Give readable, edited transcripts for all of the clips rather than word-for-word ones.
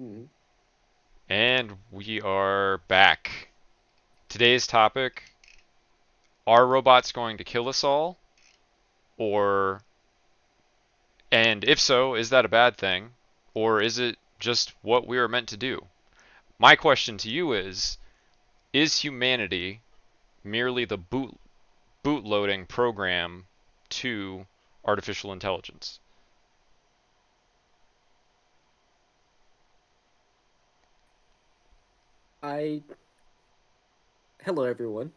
Mhm. And we are back. Today's topic, are robots going to kill us all? Or, and if so, is that a bad thing? Or is it just what we are meant to do? My question to you is humanity merely the bootloading program to artificial intelligence? I Hello everyone.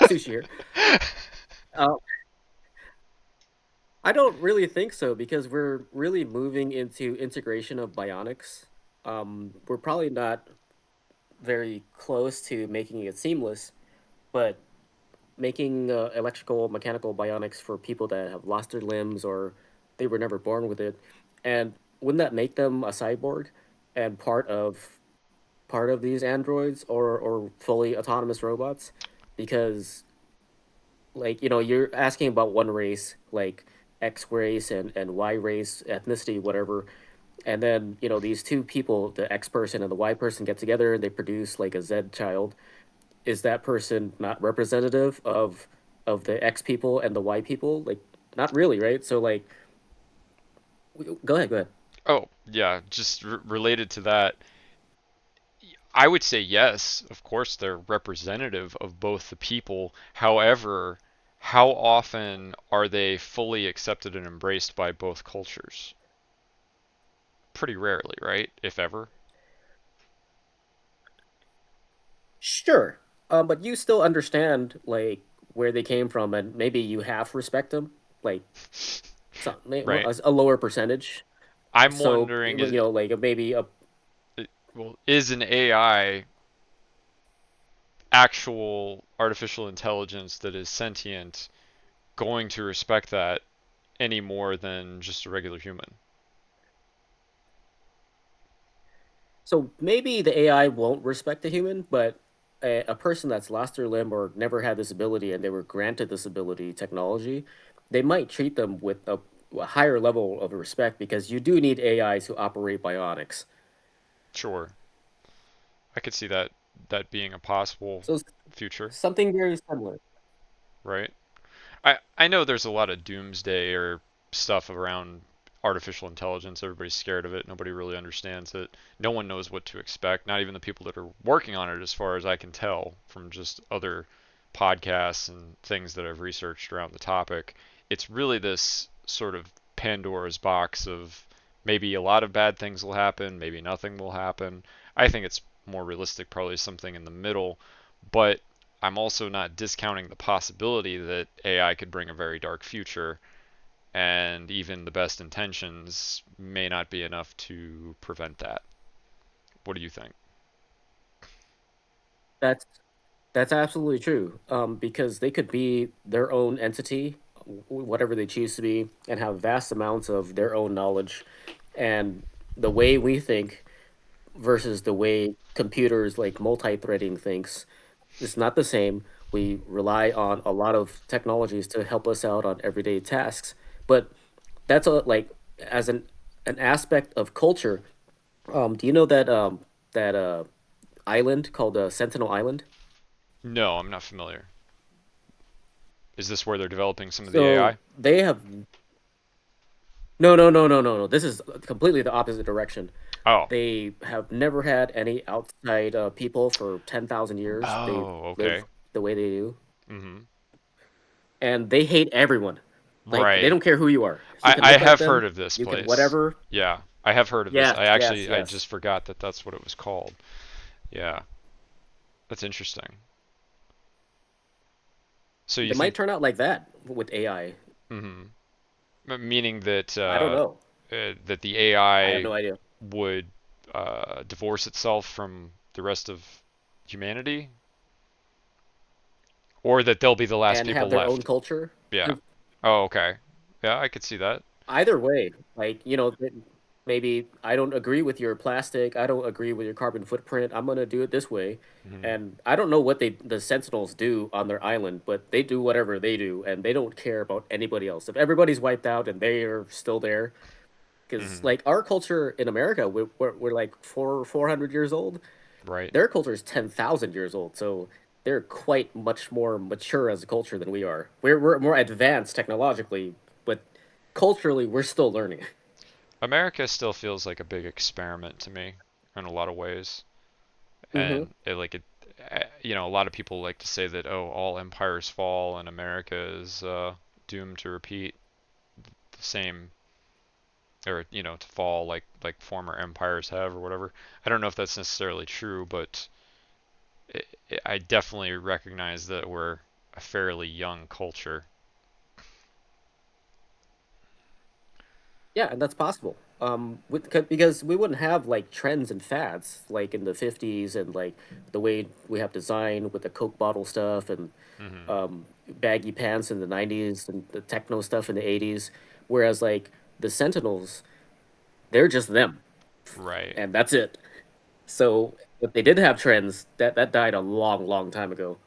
Sushi here. Uh, I don't really think so because we're really moving into integration of bionics. We're probably not very close to making it seamless, but making electrical, mechanical bionics for people that have lost their limbs or they were never born with it, and wouldn't that make them a cyborg and part of these androids or fully autonomous robots? Because you're asking about one race, like X race and Y race, ethnicity, whatever, and then these two people, the X person and the Y person, get together and they produce like a Z child. Is that person not representative of the X people and the Y people? Like, not really, right? So like, go ahead, go ahead. Oh, yeah, just related to that, I would say yes, of course they're representative of both the people. However, how often are they fully accepted and embraced by both cultures? Pretty rarely, right? If ever. Sure, but you still understand like where they came from, and maybe you half respect them, like Right. a lower percentage. I'm So wondering like maybe a well, is an AI actual artificial intelligence that is sentient going to respect that any more than just a regular human? So maybe the AI won't respect a human, but a person that's lost their limb or never had this ability and they were granted this ability technology, they might treat them with a higher level of respect because you do need AI to operate bionics. Sure. I could see that being a possible So future, something very similar. right? I know there's a lot of doomsday or stuff around artificial intelligence. Everybody's scared of it. Nobody really understands it. No one knows what to expect. Not even the people that are working on it, as far as I can tell from just other podcasts and things that I've researched around the topic. It's really this sort of Pandora's box of maybe a lot of bad things will happen, maybe nothing will happen. I think it's more realistic, probably something in the middle. But I'm also not discounting the possibility that AI could bring a very dark future, and even the best intentions may not be enough to prevent that. What do you think? That's that's absolutely true. Because they could be their own entity, whatever they choose to be, and have vast amounts of their own knowledge. And the way we think versus the way computers like multi-threading thinks is not the same. We rely on a lot of technologies to help us out on everyday tasks, but that's a like as an aspect of culture. Do you know that island called Sentinel Island? No, I'm not familiar. Is this where they're developing some of the So AI? they have no. This is completely the opposite direction. Oh. They have never had any outside people for 10,000 years. They Oh, live okay. the way they do, Mm-hmm. and they hate everyone. Like they Right. don't care who you are. You can I look like have them. heard of this You can place. whatever. Yeah, I have heard of this. Yes, yes, I yes. just forgot that that's what it was called. Yeah, that's interesting. So you It think, might turn out like that with AI. hmm meaning that I don't know. that the I have AI no idea. would divorce itself from the rest of humanity, or that they'll be the last And have people their own left. culture. Yeah. Oh, okay. Yeah, I could see that. Either way, like, maybe I don't agree with your plastic, I don't agree with your carbon footprint. I'm gonna do it this way. Hmm. And I don't know what the Sentinels do on their island, but they do whatever they do, and they don't care about anybody else. If everybody's wiped out and they are still there, Because Hmm. like our culture in America, we're like 400 years old. Right. Their culture is 10,000 years old, so they're quite much more mature as a culture than we are. We're more advanced technologically, but culturally we're still learning. America still feels like a big experiment to me in a lot of ways, Hmm. and a lot of people like to say that all empires fall and America is doomed to repeat the same, or to fall like former empires have or whatever. I don't know if that's necessarily true, but I definitely recognize that we're a fairly young culture. Yeah, and that's possible. Because we wouldn't have like trends and fads like in the 50s and like the way we have design with the Coke bottle stuff and Hmm. baggy pants in the 90s and the techno stuff in the 80s. Whereas like the Sentinels, they're just them, Right. and that's it. So if they did have trends, that died a long, long time ago.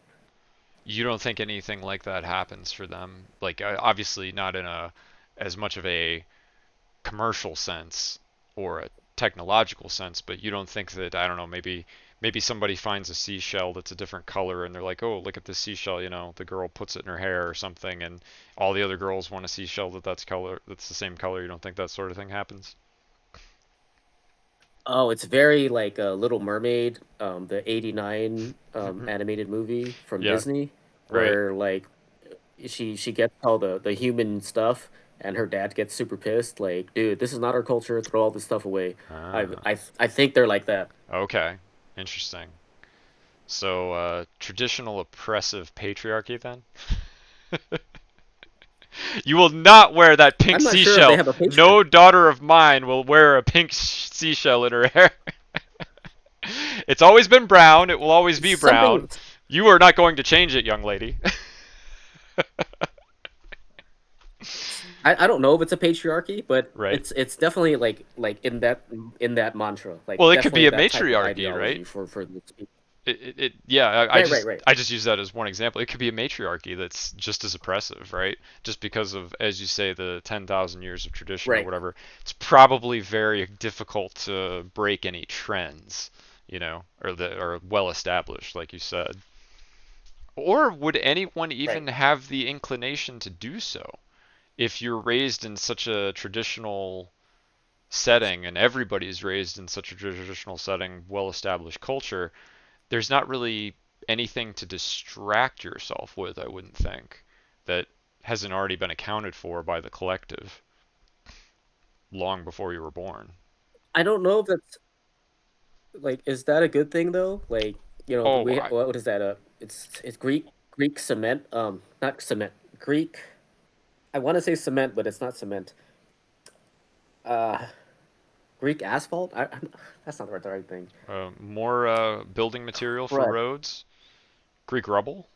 You don't think anything like that happens for them? Like, obviously not in a as much of a commercial sense or a technological sense, but you don't think that, I don't know, maybe somebody finds a seashell that's a different color and they're like, "Oh, look at this seashell," the girl puts it in her hair or something and all the other girls want a seashell that's the same color. You don't think that sort of thing happens? Oh, it's very like Little Mermaid, the '89 animated movie from Yeah, Disney, right. where like she gets all the human stuff, and her dad gets super pissed. Like, dude, this is not our culture. Throw all this stuff away. Ah, I think they're like that. okay. Interesting. So, traditional oppressive patriarchy then? You will not wear that pink I'm not sure if they seashell. have a Patreon. No daughter of mine will wear a pink seashell in her hair. It's always been brown. It will always be brown. Something You are not going to change it, young lady. I don't know if it's a patriarchy, but Right. it's definitely like in that mantra, like Well, it could be definitely a that type of matriarchy, right? ideology for this people. Yeah, Right, right, right, I just use that as one example. It could be a matriarchy that's just as oppressive, right? Just because of, as you say, the 10,000 years of tradition or right. whatever. It's probably very difficult to break any trends, or that are well established, like you said. Or would anyone Right. even have the inclination to do so? If you're raised in such a traditional setting and everybody's raised in such a traditional setting, well established culture, there's not really anything to distract yourself with, I wouldn't think, that hasn't already been accounted for by the collective long before you were born. I don't know if that's like is that a good thing though? Like, Oh, we what is that? It's Greek cement. Not cement. Greek. I want to say cement, but it's not cement. Uh, Greek asphalt. That's not the right thing. more building material for Crud. roads? Greek rubble?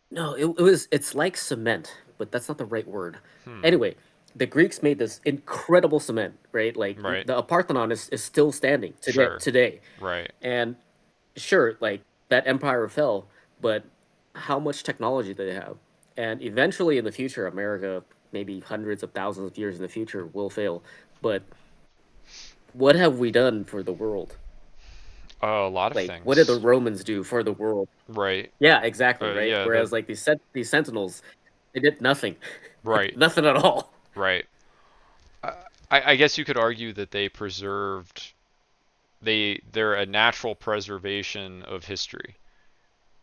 No, it's like cement, but that's not the right word. Hmm. Anyway, the Greeks made this incredible cement, right? Like Right. the Parthenon is still standing Sure. today. Right. And sure, like that empire fell, but how much technology did they have? And eventually in the future, America, maybe hundreds of thousands of years in the future, will fail. But what have we done for the world? A lot of Like, what did the things. Romans do for the world? Right. Yeah, exactly, right? Yeah. Whereas like these Sentinels, they did nothing, Right. nothing at all. Right. I guess you could argue that they preserved. They're a natural preservation of history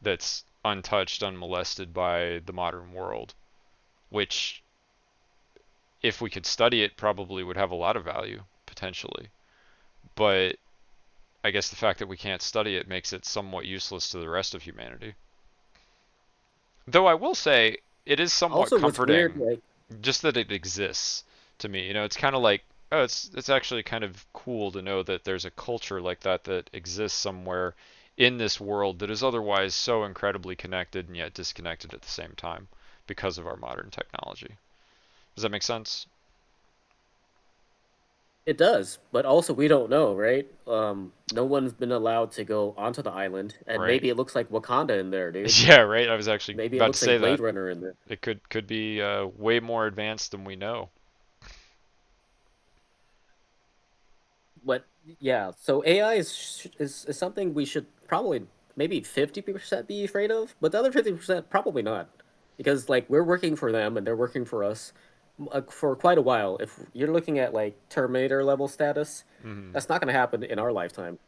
that's untouched, unmolested by the modern world, which, if we could study it, probably would have a lot of value, potentially. But I guess the fact that we can't study it makes it somewhat useless to the rest of humanity. Though I will say, it is somewhat Also, what's weird, comforting like just that it exists to me. It's kind of like, oh, it's actually kind of cool to know that there's a culture like that that exists somewhere in this world that is otherwise so incredibly connected and yet disconnected at the same time because of our modern technology. Does that make sense? it does, but also we don't know, right? No one's been allowed to go onto the island, and Right. maybe it looks like Wakanda in there, dude. Yeah, right. I was actually Maybe it about to looks like say Blade that. Runner in there. It could be way more advanced than we know. but yeah, so AI is something we should probably maybe 50% be afraid of, but the other 50% probably not, because like we're working for them and they're working for us for quite a while. If you're looking at like Terminator level status, Hmm. that's not going to happen in our lifetime.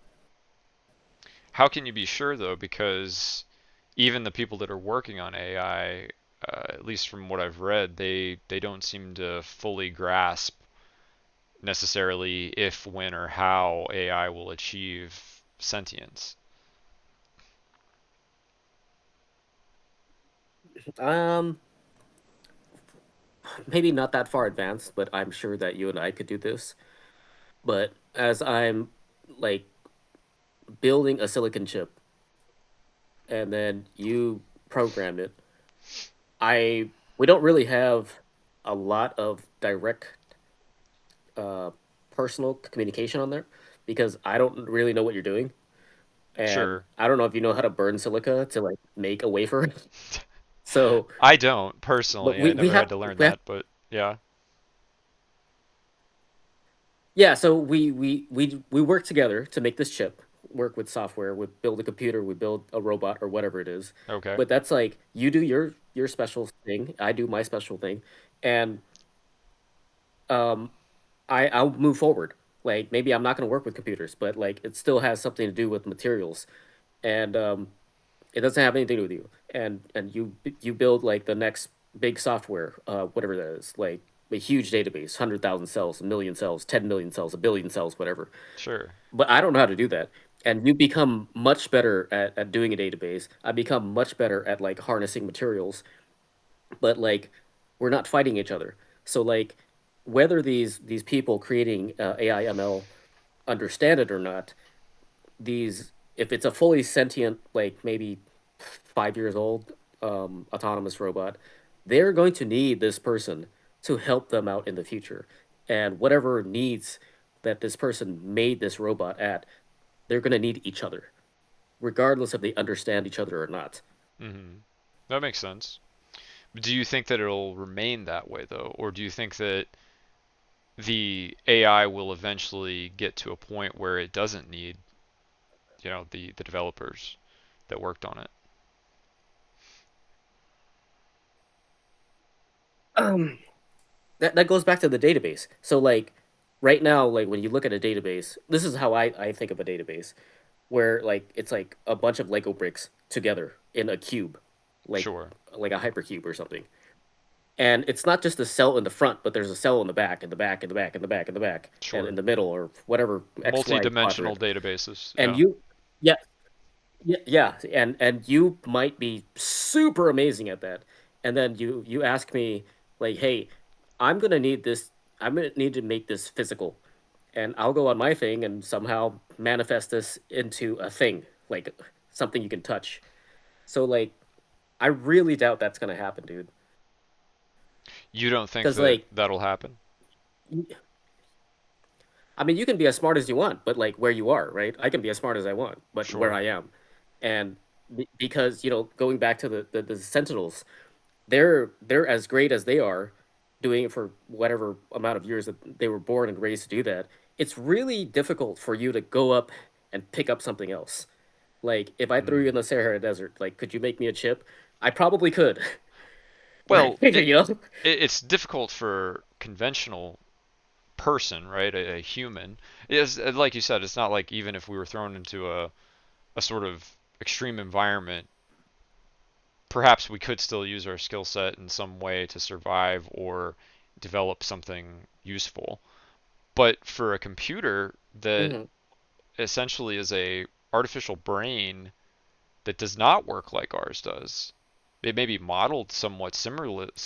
How can you be sure though? Because even the people that are working on AI, at least from what I've read, they don't seem to fully grasp necessarily if, when, or how AI will achieve sentience. Um, Maybe not that far advanced, but I'm sure that you and I could do this. But as I'm like building a silicon chip and then you program it, I we don't really have a lot of direct uh, personal communication on there because I don't really know what you're doing, and Sure. I don't know if you know how to burn silica to like make a wafer. So, I don't but personally. I never had to learn we have that, but yeah. yeah. So we work together to make this chip. Work with software. We build a computer. We build a robot or whatever it is. Okay. But that's like you do your special thing. I do my special thing, and um I'll move forward. Like maybe I'm not going to work with computers, but like it still has something to do with materials, and it doesn't have anything to do with you. And you build like the next big software, whatever that is, like a huge database, 100,000 cells, a million cells, 10 million cells, a billion cells, whatever. Sure. But I don't know how to do that. And you become much better at doing a database. I become much better at like harnessing materials, but like we're not fighting each other. So like whether these people creating AI ML understand it or not, these if it's a fully sentient like maybe 5 years old autonomous robot, they're going to need this person to help them out in the future. And whatever needs that this person made this robot at, they're going to need each other, regardless if they understand each other or not. Hmm. That makes sense. Do you think that it'll remain that way though, or do you think that the AI will eventually get to a point where it doesn't need, the developers that worked on it? Um, that goes back to the database. So like right now, like when you look at a database, this is how I think of a database, where like it's like a bunch of Lego bricks together in a cube, like Sure. like a hypercube or something. And it's not just a cell in the front, but there's a cell in the back, in the back, in the back, in the back, in the back, and in Sure. the middle or whatever XY Multi-dimensional quadrant. databases. And Yeah. yeah, yeah, and you might be super amazing at that. And then you ask me like, hey, I'm gonna need this. I'm gonna need to make this physical, and I'll go on my thing and somehow manifest this into a thing, like something you can touch. So like, I really doubt that's gonna happen, dude. You don't think Because that like, that'll happen? I mean, you can be as smart as you want, but like where you are, right? I can be as smart as I want, but where Sure. I am, and because going back to the Sentinels, they're as great as they are, doing it for whatever amount of years that they were born and raised to do that. It's really difficult for you to go up and pick up something else. Like if I threw you in Mm. the Sahara Desert, like could you make me a chip? I probably could. Like Well, you know, it's difficult for conventional person, right? A human. Is like you said, it's not like even if we were thrown into a sort of extreme environment, perhaps we could still use our skill set in some way to survive or develop something useful. But for a computer that hmm essentially is a artificial brain that does not work like ours does, it may be modeled somewhat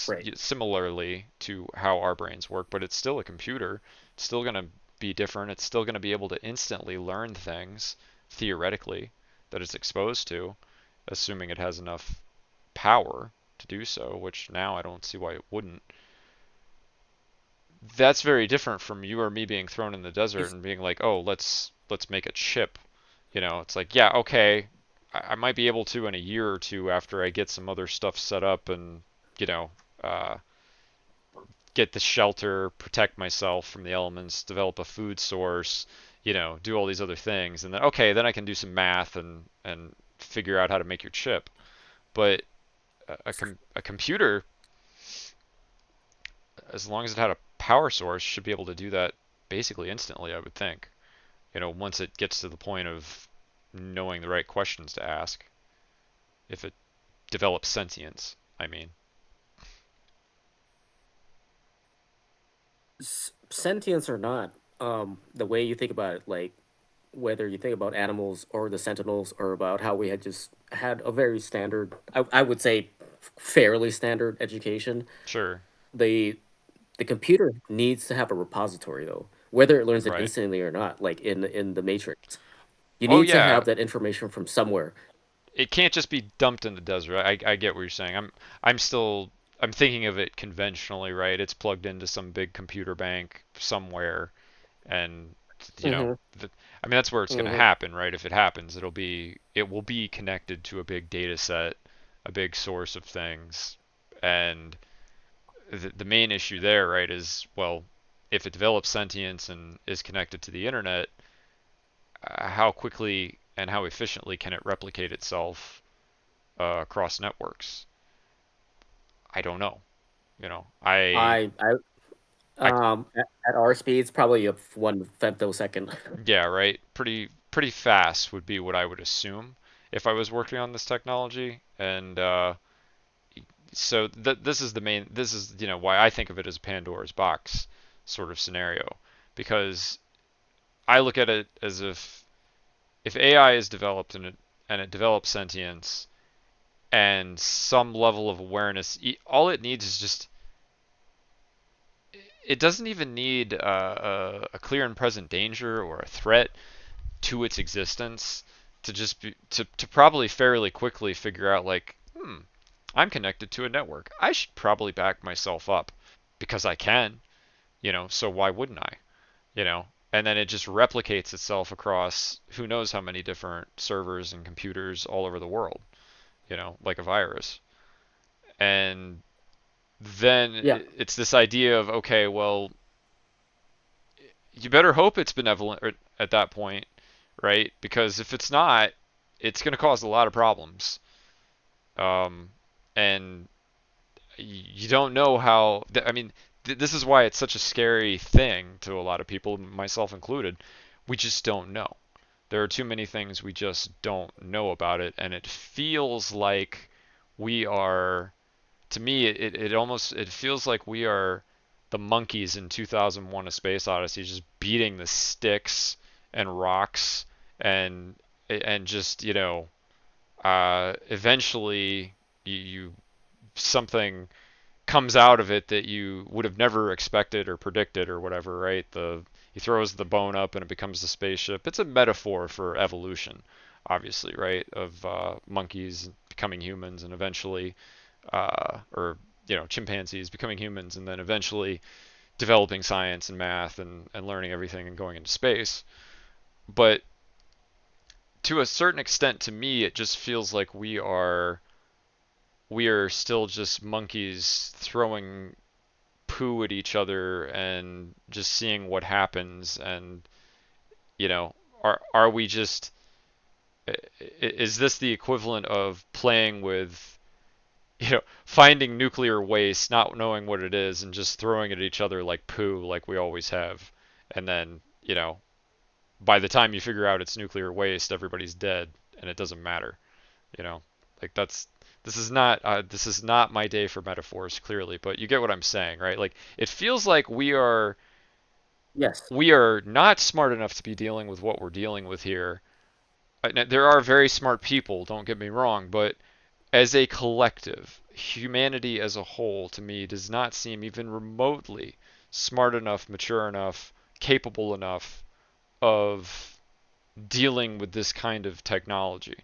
right. similarly to how our brains work, but it's still a computer. It's still going to be different. It's still going to be able to instantly learn things, theoretically, that it's exposed to, assuming it has enough power to do so, which now I don't see why it wouldn't. That's very different from you or me being thrown in the desert It's and being like, "Oh, let's make a chip." It's like, yeah, okay, I might be able to in a year or two after I get some other stuff set up and, you know, uh, get the shelter, protect myself from the elements, develop a food source, do all these other things, and then okay, then I can do some math and figure out how to make your chip. But a computer, as long as it had a power source, should be able to do that basically instantly, I would think. Once it gets to the point of knowing the right questions to ask, if it develops sentience, I mean. Sentience or not, the way you think about it, like whether you think about animals or the Sentinels or about how we had just had a very standard, I would say fairly standard education, Sure. the the computer needs to have a repository though, whether it learns it Right. instantly or not, like in the Matrix. You Oh need to yeah, have that information from somewhere. it can't just be dumped in the desert. I get what you're saying. I'm thinking of it conventionally, right? It's plugged into some big computer bank somewhere, and you know, Hmm. the, I mean that's where it's going to Hmm. happen, right? If it happens, it will be connected to a big data set, a big source of things, and the main issue there, right, is well, if it develops sentience and is connected to the internet, how quickly and how efficiently can it replicate itself across networks? I don't know. You know, I, I I, at our speeds, probably a 1 femtosecond. yeah, right. Pretty fast would be what I would assume if I was working on this technology. And so this is the main. This is why I think of it as a Pandora's box sort of scenario, because I look at it as if AI is developed and it develops sentience and some level of awareness, all it needs is just it doesn't even need a clear and present danger or a threat to its existence to just be to probably fairly quickly figure out like, I'm connected to a network. I should probably back myself up because I can, so why wouldn't I? And then it just replicates itself across who knows how many different servers and computers all over the world, like a virus. And then Yeah. it's this idea of okay, well, you better hope it's benevolent at that point, right? Because if it's not, it's going to cause a lot of problems. Um, and you don't know how. I mean, this is why it's such a scary thing to a lot of people, myself included. We just don't know. There are too many things we just don't know about it, and it feels like we are. To me, it almost it feels like we are the monkeys in 2001: A Space Odyssey, just beating the sticks and rocks and just eventually you something comes out of it that you would have never expected or predicted or whatever, right? He throws the bone up and it becomes the spaceship. It's a metaphor for evolution, obviously, right? Of monkeys becoming humans and eventually, or chimpanzees becoming humans and then eventually developing science and math and learning everything and going into space. But to a certain extent, to me, it just feels like we are still just monkeys throwing poo at each other and just seeing what happens. And you know are we just is this the equivalent of playing with finding nuclear waste, not knowing what it is, and just throwing it at each other like poo, like we always have? And then by the time you figure out it's nuclear waste, everybody's dead and it doesn't matter. you know like this is not my day for metaphors, clearly, but you get what I'm saying, right? Like it feels like Yes. we are not smart enough to be dealing with what we're dealing with here. There are very smart people, don't get me wrong, but as a collective, humanity as a whole, to me, does not seem even remotely smart enough, mature enough, capable enough of dealing with this kind of technology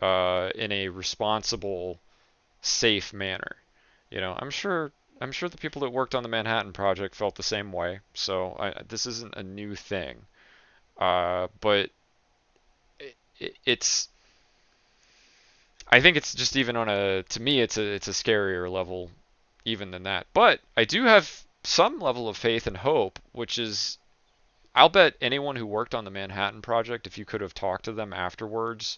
in a responsible, safe manner. I'm sure the people that worked on the Manhattan Project felt the same way. So this isn't a new thing. But it's I think it's just even on a to me it's a scarier level even than that. But I do have some level of faith and hope, which is I'll bet anyone who worked on the Manhattan Project, if you could have talked to them afterwards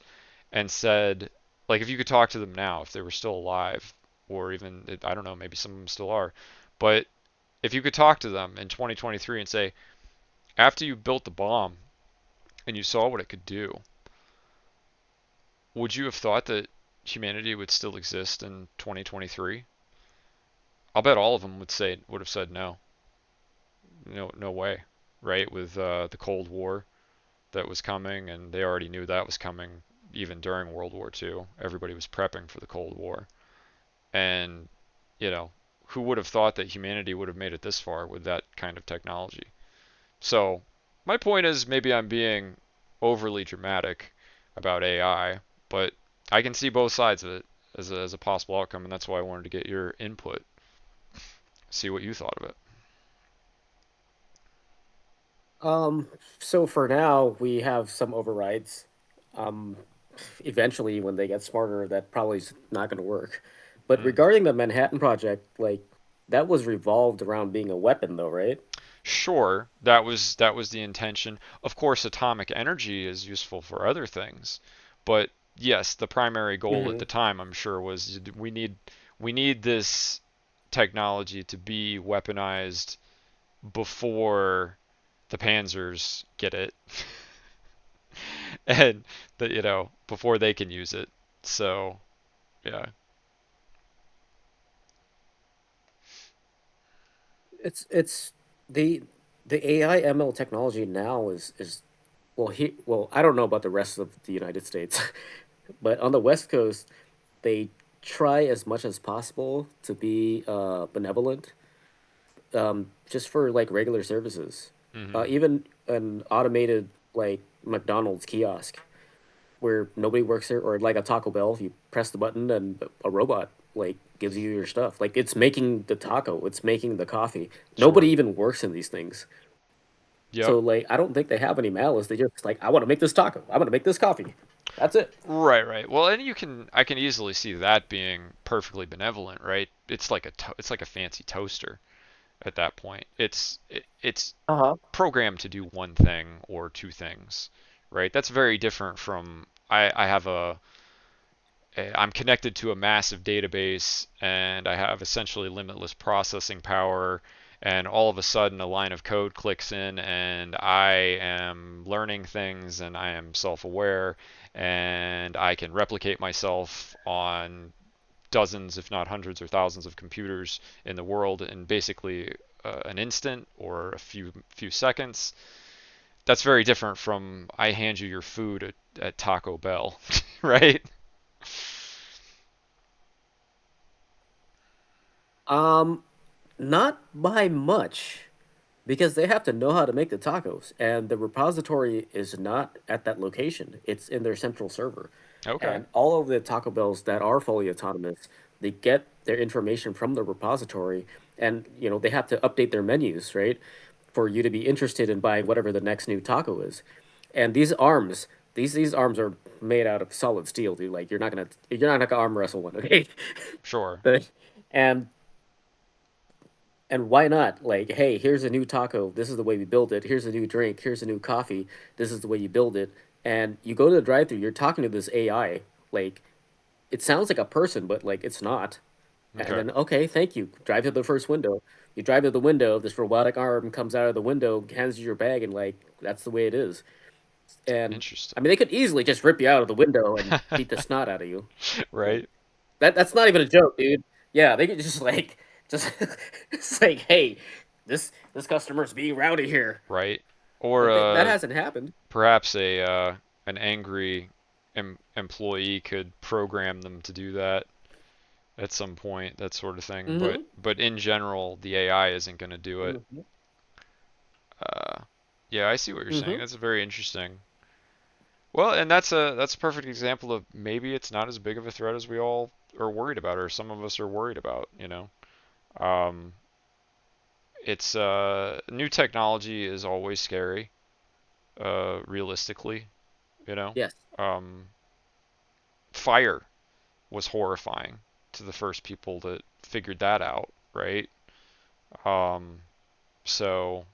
and said, like, if you could talk to them now, if they were still alive, or even, I don't know, maybe some of them still are, but if you could talk to them in 2023 and say, after you built the bomb and you saw what it could do, would you have thought that humanity would still exist in 2023? I'll bet all of them would have said no, no, no way, right? With the Cold War that was coming, and they already knew that was coming even during World War II. Everybody was prepping for the Cold War, and you know, who would have thought that humanity would have made it this far with that kind of technology? So, my point is maybe I'm being overly dramatic about AI, but I can see both sides of it as a possible outcome, and that's why I wanted to get your input, see what you thought of it. Um, so for now, we have some overrides. Um, Eventually, when they get smarter, that probably is not going to work. But Hmm. regarding the Manhattan Project, like that was revolved around being a weapon, though, right? Sure, that was the intention. Of course, atomic energy is useful for other things, but yes, the primary goal at Hmm. the time, I'm sure, was we need this technology to be weaponized before the Panzers get it, and before they can use it. So yeah, It's the the AI ML technology now is well, I don't know about the rest of the United States, but on the West Coast, they try as much as possible to be benevolent, just for like regular services. hmm, Even an automated like McDonald's kiosk where nobody works there, or like a Taco Bell, you press the button and a robot like gives you your stuff. Like it's making the taco, it's making the coffee. Nobody sure, even works in these things. yep. So like I don't think they have any malice. They just like I want to make this taco. I want to make this coffee. That's it. Right, right. Well, and I can easily see that being perfectly benevolent, right? It's like a fancy toaster at that point. It's Uh-huh. programmed to do one thing or two things, right? That's very different from I have I'm connected to a massive database and I have essentially limitless processing power, and all of a sudden a line of code clicks in and I am learning things and I am self-aware and I can replicate myself on dozens, if not hundreds or thousands of computers in the world in basically an instant or a few seconds. That's very different from I hand you your food at Taco Bell, right? Um, Not by much, because they have to know how to make the tacos, and the repository is not at that location. It's in their central server. Okay, And all of the Taco Bells that are fully autonomous, they get their information from the repository, and they have to update their menus, right? For you to be interested in buying whatever the next new taco is. And these arms are made out of solid steel, dude. Like you're not gonna arm wrestle one, okay? sure. But and and why not? Like, hey, here's a new taco. This is the way we build it. Here's a new drink. Here's a new coffee. This is the way you build it. And you go to the drive-thru, you're talking to this AI. Like, it sounds like a person, but like it's not. And Okay, then, okay, thank you. Drive to the first window. You drive to the window, this robotic arm comes out of the window, hands you your bag, and like that's the way it is. And I interesting. mean, they could easily just rip you out of the window and beat the snot out of you. Like Right, that's not even a joke, dude. Yeah, they could just like just it's like, hey, this customer's being rowdy here. right. Or Like that hasn't happened. perhaps an angry employee could program them to do that at some point, that sort of thing. But Mm-hmm. in general, the AI isn't going to do it. Mm-hmm. Uh, yeah, I see what you're saying. Mm-hmm. That's very interesting. Well, and that's a perfect example of maybe it's not as big of a threat as we all are worried about, or some of us are worried about. Um, it's new technology is always scary, realistically. You know, Yes. um, fire was horrifying to the first people that figured that out, right? Um, so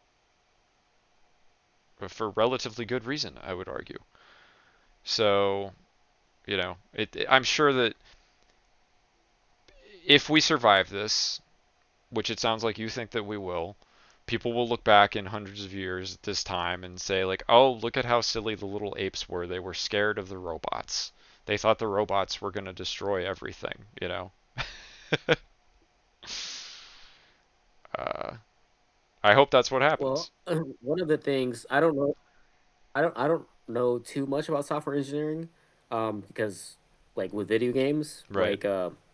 for relatively good reason, I would argue. So, I'm sure that if we survive this, which it sounds like you think that we will, people will look back in hundreds of years at this time and say, like, oh, look at how silly the little apes were. They were scared of the robots. They thought the robots were going to destroy everything. Uh, I hope that's what Well, happens. one of the things I don't know too much about software engineering, because like with video games, Right. like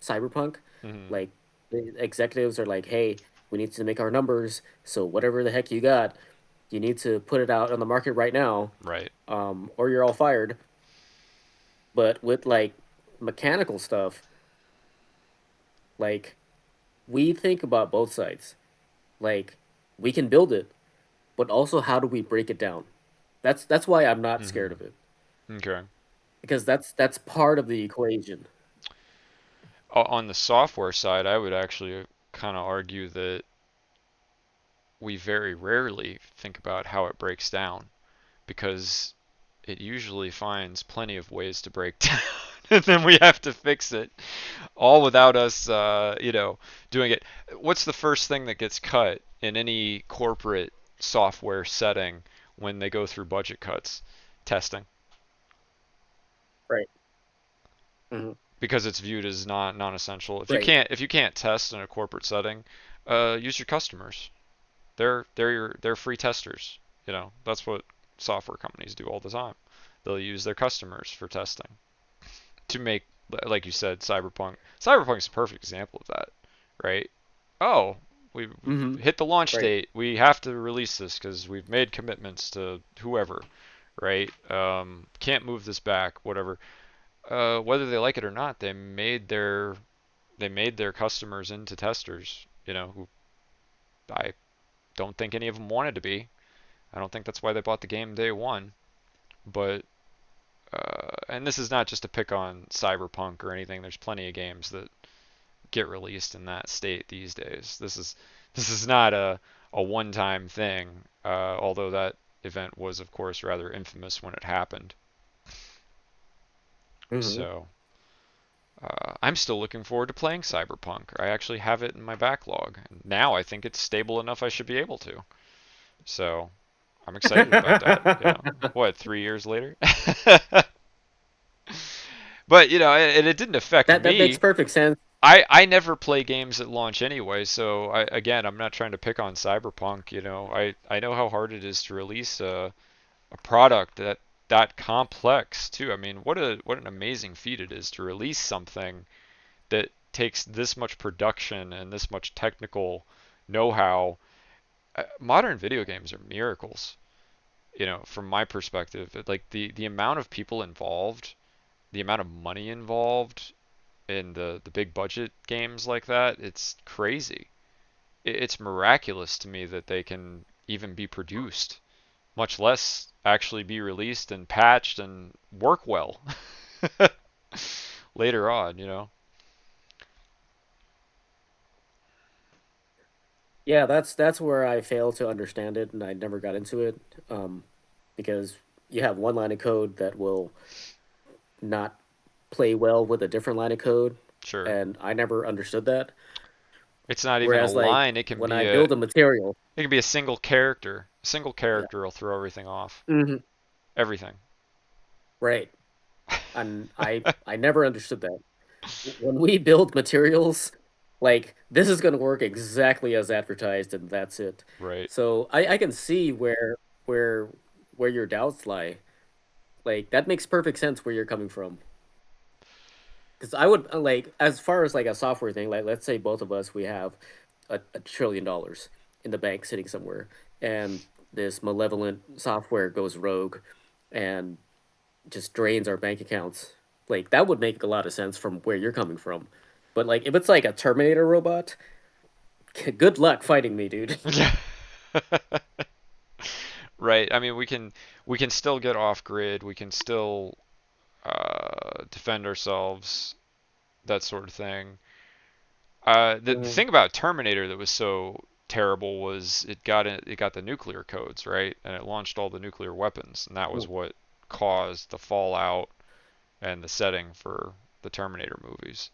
Cyberpunk, Hmm. like the executives are like, "Hey, we need to make our numbers, so whatever the heck you got, you need to put it out on the market right now, Right. or you're all fired." But with like mechanical stuff, like we think about both sides. Like we can build it, but also how do we break it down? That's why I'm not scared Hmm. of it, Okay. because that's part of the equation. On the software side, I would actually kind of argue that we very rarely think about how it breaks down because it usually finds plenty of ways to break down. And then we have to fix it all without us, doing it. What's the first thing that gets cut in any corporate software setting when they go through budget cuts? Testing, Right. Hmm. because it's viewed as not non-essential. Right. If you can't test in a corporate setting, use your customers. They're free testers. That's what software companies do all the time. They'll use their customers for testing to make, like you said, Cyberpunk. Cyberpunk's a perfect example of that, right? Oh, we've Hmm. hit the launch Right. date. We have to release this because we've made commitments to whoever, right? Can't move this back, whatever. Whether they like it or not, they made their customers into testers. Who I don't think any of them wanted to be. I don't think that's why they bought the game day one. But and this is not just to pick on Cyberpunk or anything. There's plenty of games that get released in that state these days. This is not a one-time thing. Although that event was, of course, rather infamous when it happened. Hmm. So I'm still looking forward to playing Cyberpunk. I actually have it in my backlog. Now I think it's stable enough I should be able to. So I'm excited about that. What, 3 years later? But it didn't affect That makes me. perfect sense. I never play games at launch anyway, so again, I'm not trying to pick on Cyberpunk. I know how hard it is to release a product that complex too. I mean, what an amazing feat it is to release something that takes this much production and this much technical know-how. Modern video games are miracles. From my perspective, like the amount of people involved, the amount of money involved in the big budget games like that, it's crazy. It's miraculous to me that they can even be produced, much less actually be released and patched and work well later on. Yeah, that's where I fail to understand it, and I never got into it, um, because you have one line of code that will not play well with a different line of code, Sure. and I never understood that. It's not even a Whereas, like line, it can when be I a build a material, it can be a single character. A single yeah, character will throw everything off. hmm, Everything. right, and I never understood that. When we build materials, like this is going to work exactly as advertised, and that's it. Right. So I can see where where your doubts lie. Like that makes perfect sense where you're coming from. Because I would like, as far as like a software thing, like let's say both of us we have $1 trillion in the bank sitting somewhere, and this malevolent software goes rogue and just drains our bank accounts. Like that would make a lot of sense from where you're coming from. But like if it's like a Terminator robot, good luck fighting me, dude. Yeah. Right. I mean, we can still get off grid. We can still defend ourselves, that sort of thing. The Mhm. thing about Terminator that was so terrible was it got the nuclear codes, right? And it launched all the nuclear weapons, and that was Ooh. what caused the fallout and the setting for the Terminator movies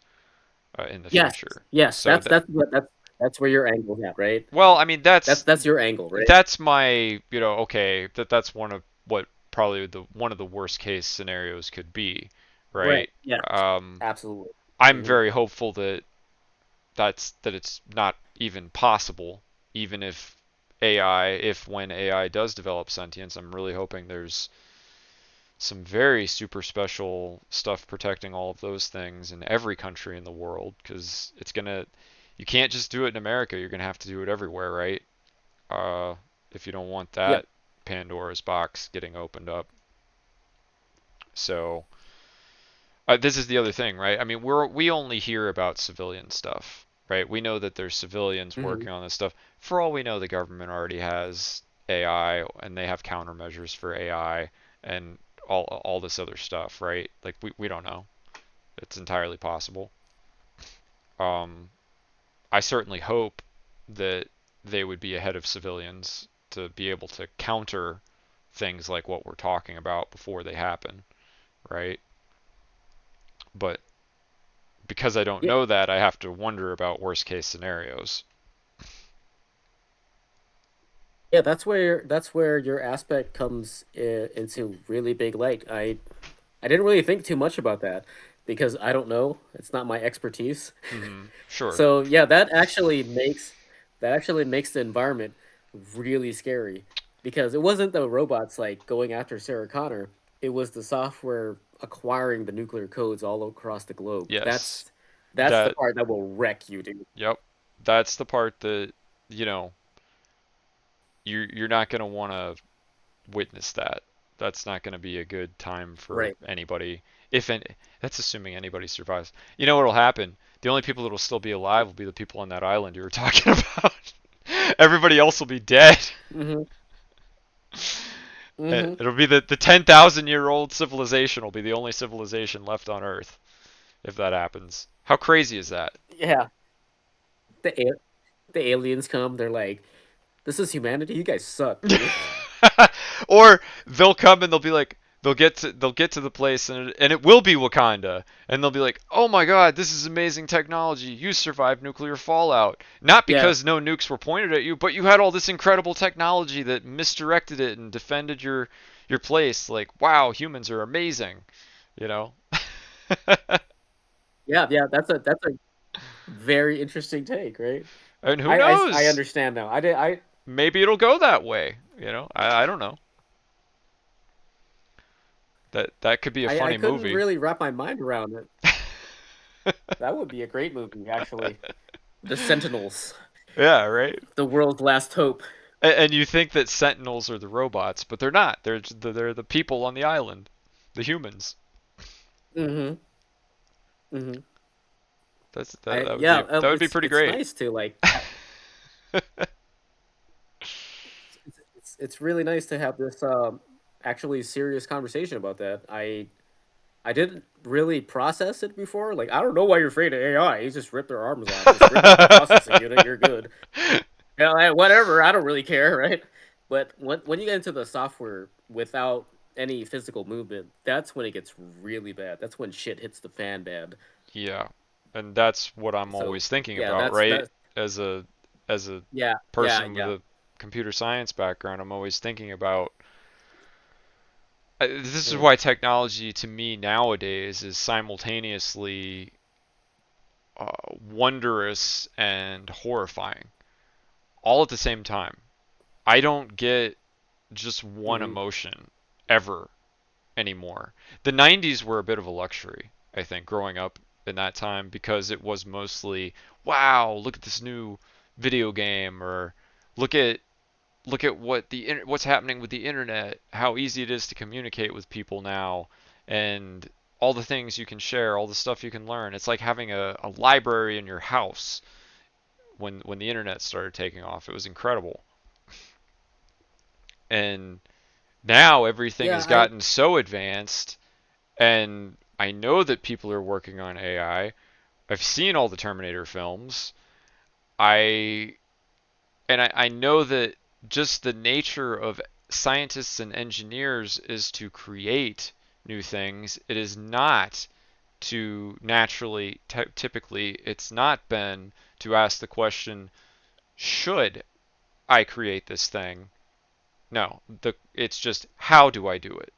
in the Yes, future. yes, So that, that's where your angle's at, right? well, I mean, That's your angle, right? that's my, okay, that's one of what probably the one of the worst case scenarios could be, Right. right? Yes, Um, absolutely. I'm Hmm. very hopeful that it's not even possible, even if if when AI does develop sentience, I'm really hoping there's some very super special stuff protecting all of those things in every country in the world, because you can't just do it in America, you're gonna have to do it everywhere, right? Uh, if you don't want Yep. that Pandora's box getting opened up. So this is the other thing, right? I mean, we only hear about civilian stuff, right? We know that there's civilians Hmm. working on this stuff. For all we know, the government already has AI and they have countermeasures for AI and all this other stuff, right? Like we don't know. It's entirely possible. Um, I certainly hope that they would be ahead of civilians to be able to counter things like what we're talking about before they happen, right? But because I don't Yeah, know that, I have to wonder about worst case scenarios. yeah. That's where your aspect comes into really big light. I didn't really think too much about that because I don't know. It's not my expertise. Sure. So yeah, that actually makes the environment really scary because it wasn't the robots like going after Sarah Connor. It was the software acquiring the nuclear codes all across the globe. Yes. That's the That, part that will wreck you, dude. yep. That's the part that, you know, you're not going to want to witness that. That's not going to be a good time for Right. anybody. If any, that's assuming anybody survives. You know what'll happen? The only people that'll still be alive will be the people on that island you were talking about. Everybody else will be dead. Mm-hmm. Mm-hmm. It'll be the 10,000-year-old civilization will be the only civilization left on Earth if that happens. How crazy is that? Yeah. The a- the aliens come. They're like, "This is humanity. You guys suck, dude." Or they'll come and they'll be like, they'll get to the place and it will be Wakanda, and they'll be like, "Oh my God, this is amazing technology. You survived nuclear fallout. Not Yeah. because no nukes were pointed at you, but you had all this incredible technology that misdirected it and defended your place. Like, wow, humans are amazing." You know? Yeah. Yeah. That's a very interesting take, right? And who I knows? understand now. I did I Maybe it'll go that way. I don't know. That could be a I funny couldn't movie. really wrap my mind around it. That would be a great movie, actually. The Sentinels, Yeah, right. the world's last hope. And you think that Sentinels are the robots, but they're not. They're the people on the island, the humans. Mm-hmm. Mm-hmm. That would Yeah. be that would be pretty It's great. nice to like. It's really nice to have this actually serious conversation about that. I didn't really process it before. Like, I don't know why you're afraid of AI. You just rip their arms off, just rip out the processing unit. You're good. Yeah, like, whatever. I don't really care, right? But when you get into the software without any physical movement, that's when it gets really bad. That's when shit hits the fan bad. Yeah, and that's what I'm So always thinking yeah, about, right? that's As a yeah, yeah, person with yeah. a computer science background, I'm always thinking about this is Mm. why technology to me nowadays is simultaneously wondrous and horrifying all at the same time. I don't get just one Mm-hmm. emotion ever anymore. The 90s were a bit of a luxury, I think, growing up in that time because it was mostly, wow, look at this new video game, or look at what's happening with the internet, how easy it is to communicate with people now, and all the things you can share, all the stuff you can learn. It's like having a library in your house when the internet started taking off. It was incredible. And now everything Yeah, has gotten so advanced, and I know that people are working on AI. I've seen all the Terminator films. I And I know that just the nature of scientists and engineers is to create new things. It is not to naturally, typically, it's not been to ask the question, should I create this thing? No, it's just how do I do it?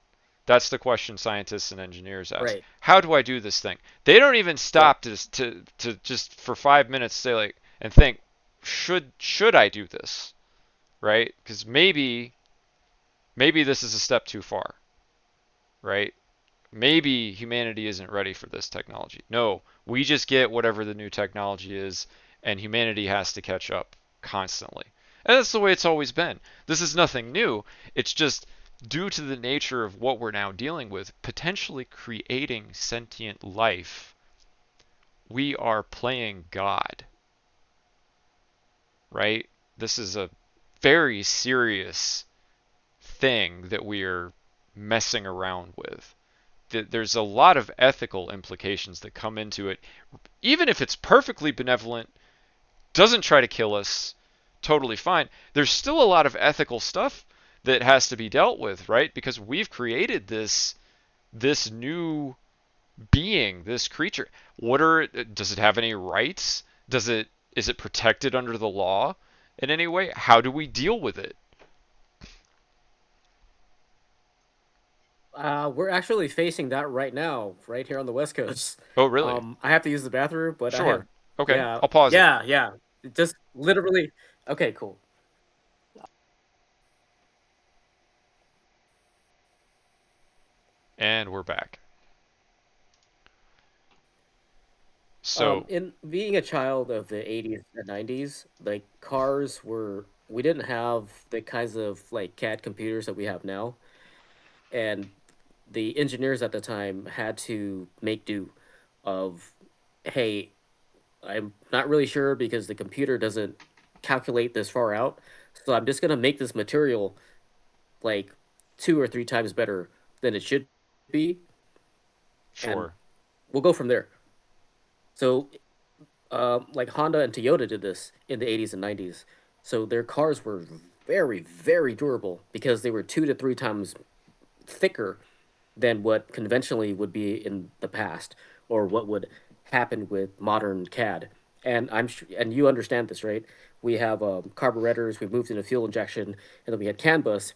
That's the question scientists and engineers ask. Right. How do I do this thing? They don't even Yep. stop to just for 5 minutes say like and think, should I do this? Right? Because maybe this is a step too far, right? Maybe humanity isn't ready for this technology. No, we just get whatever the new technology is, and humanity has to catch up constantly. And that's the way it's always been. This is nothing new. It's just due to the nature of what we're now dealing with, potentially creating sentient life, we are playing God, right? This is a very serious thing that we are messing around with. There's a lot of ethical implications that come into it. Even if it's perfectly benevolent, doesn't try to kill us, totally fine. There's still a lot of ethical stuff that has to be dealt with, right? Because we've created this new being, this creature. Does it have any rights? Is it protected under the law in any way? How do we deal with it? We're actually facing that right now, right here on the West Coast. Oh, really? I have to use the bathroom, but I have, Sure. Okay, yeah, I'll pause it. yeah, yeah. Just literally. Okay, cool. And we're back. So, In being a child of the 80s and 90s, like cars were, we didn't have the kinds of like CAD computers that we have now, and the engineers at the time had to make do of, hey, I'm not really sure because the computer doesn't calculate this far out, so I'm just gonna make this material like two or three times better than it should be, and sure. we'll go from there. So like Honda and Toyota did this in the 80s and 90s. So their cars were very, very durable because they were two to three times thicker than what conventionally would be in the past or what would happen with modern CAD. And you understand this, right? We have carburetors. We moved into fuel injection, and then we had CAN bus,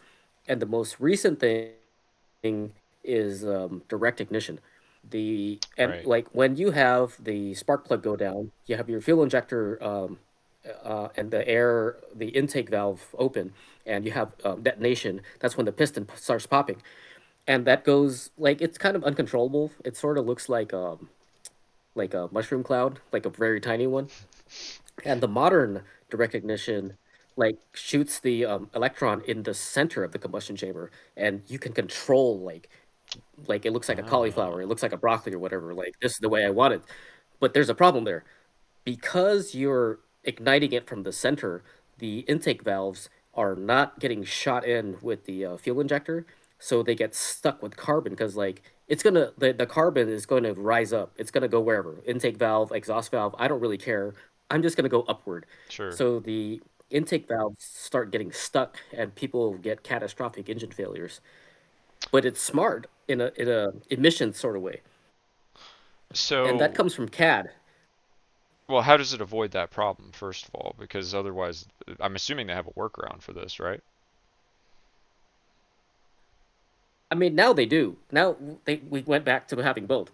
and the most recent thing is direct ignition. The and Right. like when you have the spark plug go down, you have your fuel injector and the air, the intake valve open, and you have detonation. That's when the piston starts popping, and that goes like it's kind of uncontrollable. It sort of looks like a mushroom cloud, like a very tiny one. And the modern direct ignition like shoots the electron in the center of the combustion chamber, and you can control like it looks like a cauliflower, Oh, it looks like a broccoli or whatever. Like this is the way I want it. But there's a problem there because you're igniting it from the center. The intake valves are not getting shot in with the fuel injector, so they get stuck with carbon because like it's gonna the carbon is going to rise up. It's gonna go wherever intake valve, exhaust valve. I don't really care. I'm just gonna go upward. sure. So the intake valves start getting stuck, and people get catastrophic engine failures. But it's smart in a emission sort of way, and that So, comes from CAD. well, how does it avoid that problem, first of all? Because otherwise, I'm assuming they have a workaround for this, right? I mean, now they do. Now we went back to having both.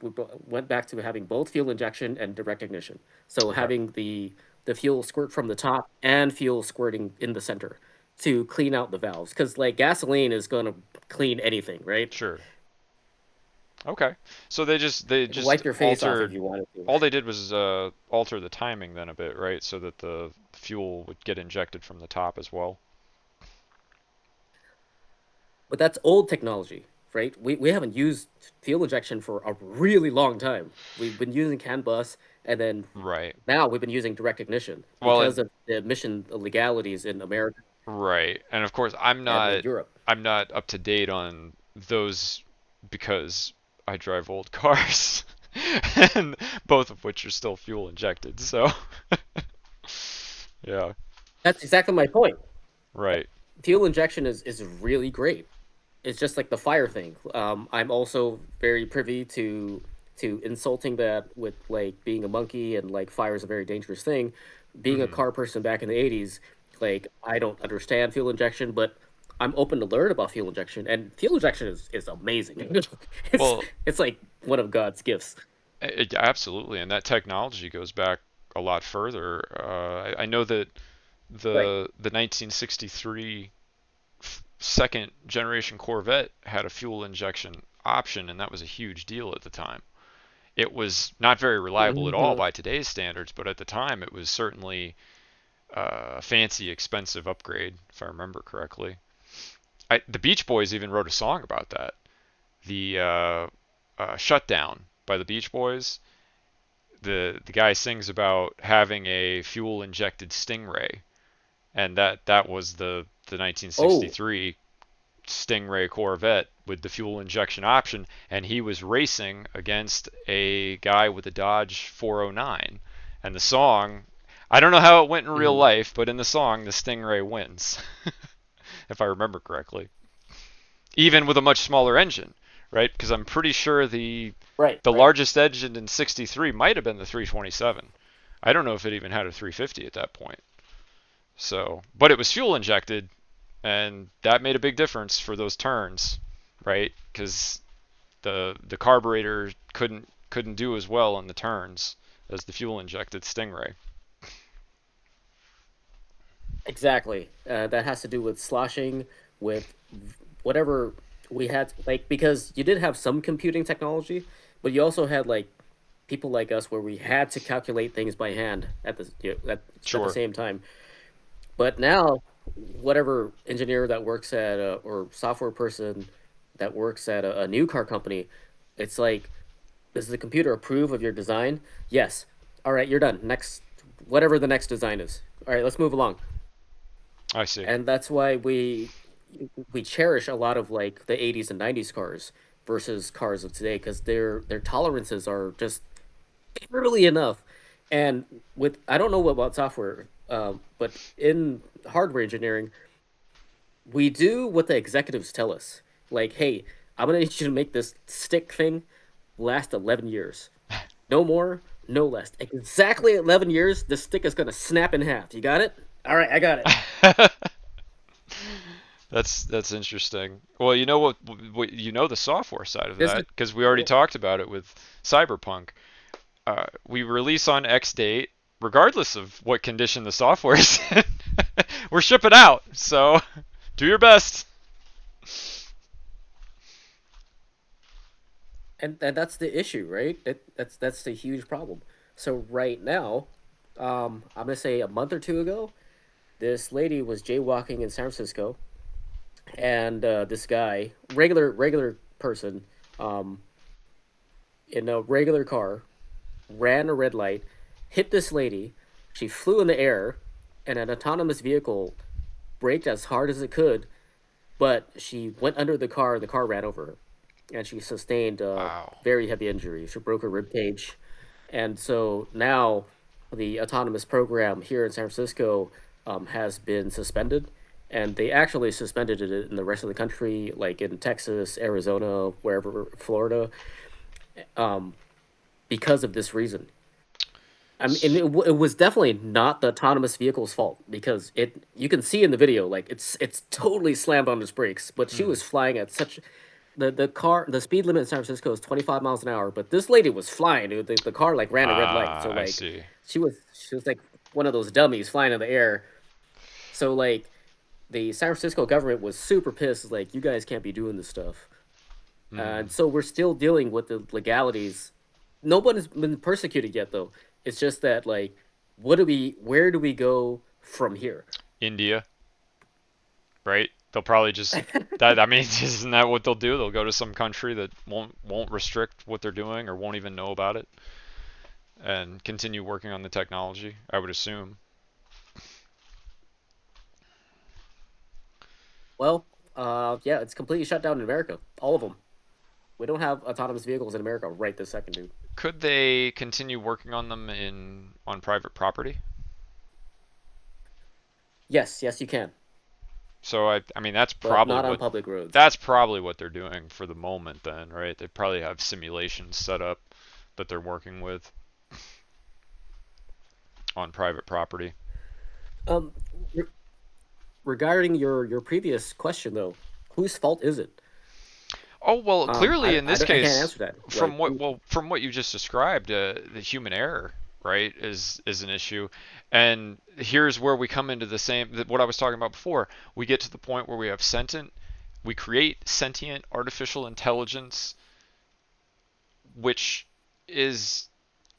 Went back to having both fuel injection and direct ignition. So Okay, having the fuel squirt from the top and fuel squirting in the center to clean out the valves, because like gasoline is going to clean anything, right? sure. Okay. So they just Wipe your face off if altered you wanted to. all they did was alter the timing then a bit, right? So that the fuel would get injected from the top as well. But that's old technology, right? We haven't used fuel injection for a really long time. We've been using CAN bus, and then Right. now we've been using direct ignition Well, because of the emission legalities in America right. And of course, I'm and in not Europe. I'm not up to date on those because I drive old cars. And both of which are still fuel injected. So, yeah. That's exactly my point. Right. Fuel injection is really great. It's just like the fire thing. I'm also very privy to insulting that with like being a monkey and like fire is a very dangerous thing. Being a Hmm. car person back in the 80s, like I don't understand fuel injection, but I'm open to learn about fuel injection, and fuel injection is amazing. it's Well, it's like one of God's gifts. absolutely, and that technology goes back a lot further. I know that Right. the 1963 second generation Corvette had a fuel injection option, and that was a huge deal at the time. It was not very reliable at all Hmm. by today's standards, but at the time it was certainly a fancy, expensive upgrade, if I remember correctly. The Beach Boys even wrote a song about that. The Shutdown by the Beach Boys. The guy sings about having a fuel injected Stingray, and that was the Oh. 1963 Stingray Corvette with the fuel injection option, and he was racing against a guy with a Dodge 409. And the song, I don't know how it went in real Hmm. life, but in the song, the Stingray wins, if I remember correctly. Even with a much smaller engine, right? Because I'm pretty sure Right. the Right. largest engine in 63 might have been the 327. I don't know if it even had a 350 at that point. So, but it was fuel injected, and that made a big difference for those turns, right? Because the carburetor couldn't do as well on the turns as the fuel injected Stingray. Exactly. That has to do with sloshing, with whatever we had, like because you did have some computing technology, but you also had like people like us where we had to calculate things by hand at the at the Sure. same time. But now, whatever engineer that works at or software person that works at a new car company, it's like, does the computer approve of your design? Yes. All right, you're done. Next, whatever the next design is. All right, let's move along. I see. And that's why we cherish a lot of like the 80s and 90s cars versus cars of today because their tolerances are just barely enough. And with I don't know about software, but in hardware engineering, we do what the executives tell us. Like, hey, I'm gonna need you to make this stick thing last 11 years. No more, no less. Exactly 11 years, the stick is gonna snap in half. You got it? All right, I got it. That's interesting. Well, you know what you know the software side of This is that because we already talked about it with Cyberpunk. We release on X date, regardless of what condition the software is in. We're shipping out, so do your best. and that's the issue, right? That's the huge problem. So right now, I'm gonna say a month or two ago, this lady was jaywalking in San Francisco, and this guy, regular person, um, in a regular car, ran a red light, hit this lady. She flew in the air, and an autonomous vehicle braked as hard as it could, but she went under the car, and the car ran over her, and she sustained Wow. very heavy injury. She broke her rib cage, and so now the autonomous program here in San Francisco has been suspended, and they actually suspended it in the rest of the country, like in Texas, Arizona, wherever, Florida, um, because of this reason. I mean, and it was definitely not the autonomous vehicle's fault because it you can see in the video like it's totally slammed on its brakes, but she Hmm. was flying at such the speed limit in San Francisco is 25 miles an hour, but this lady was flying, dude. The car like ran a red light, so I like see. she was like one of those dummies flying in the air. So like the San Francisco government was super pissed, like you guys can't be doing this stuff, and Hmm. so we're still dealing with the legalities. No one has been persecuted yet, though. It's just that like, where do we go from here? India, right? They'll probably just that. I mean, isn't that what they'll do? They'll go to some country that won't restrict what they're doing or won't even know about it, and continue working on the technology. I would assume. Well, yeah, it's completely shut down in America. All of them. We don't have autonomous vehicles in America right this second, dude. Could they continue working on them in on private property? Yes, yes, you can, So I mean but not on public roads. that's probably what they're doing for the moment then, right? They probably have simulations set up that they're working with on private property. Um, re- Regarding your previous question though, whose fault is it? Oh, well, clearly in this I can't case, answer that. Like, from what you just described, the human error, right, is an issue. And here's where we come into the same what I was talking about before. We get to the point where we create sentient artificial intelligence, which is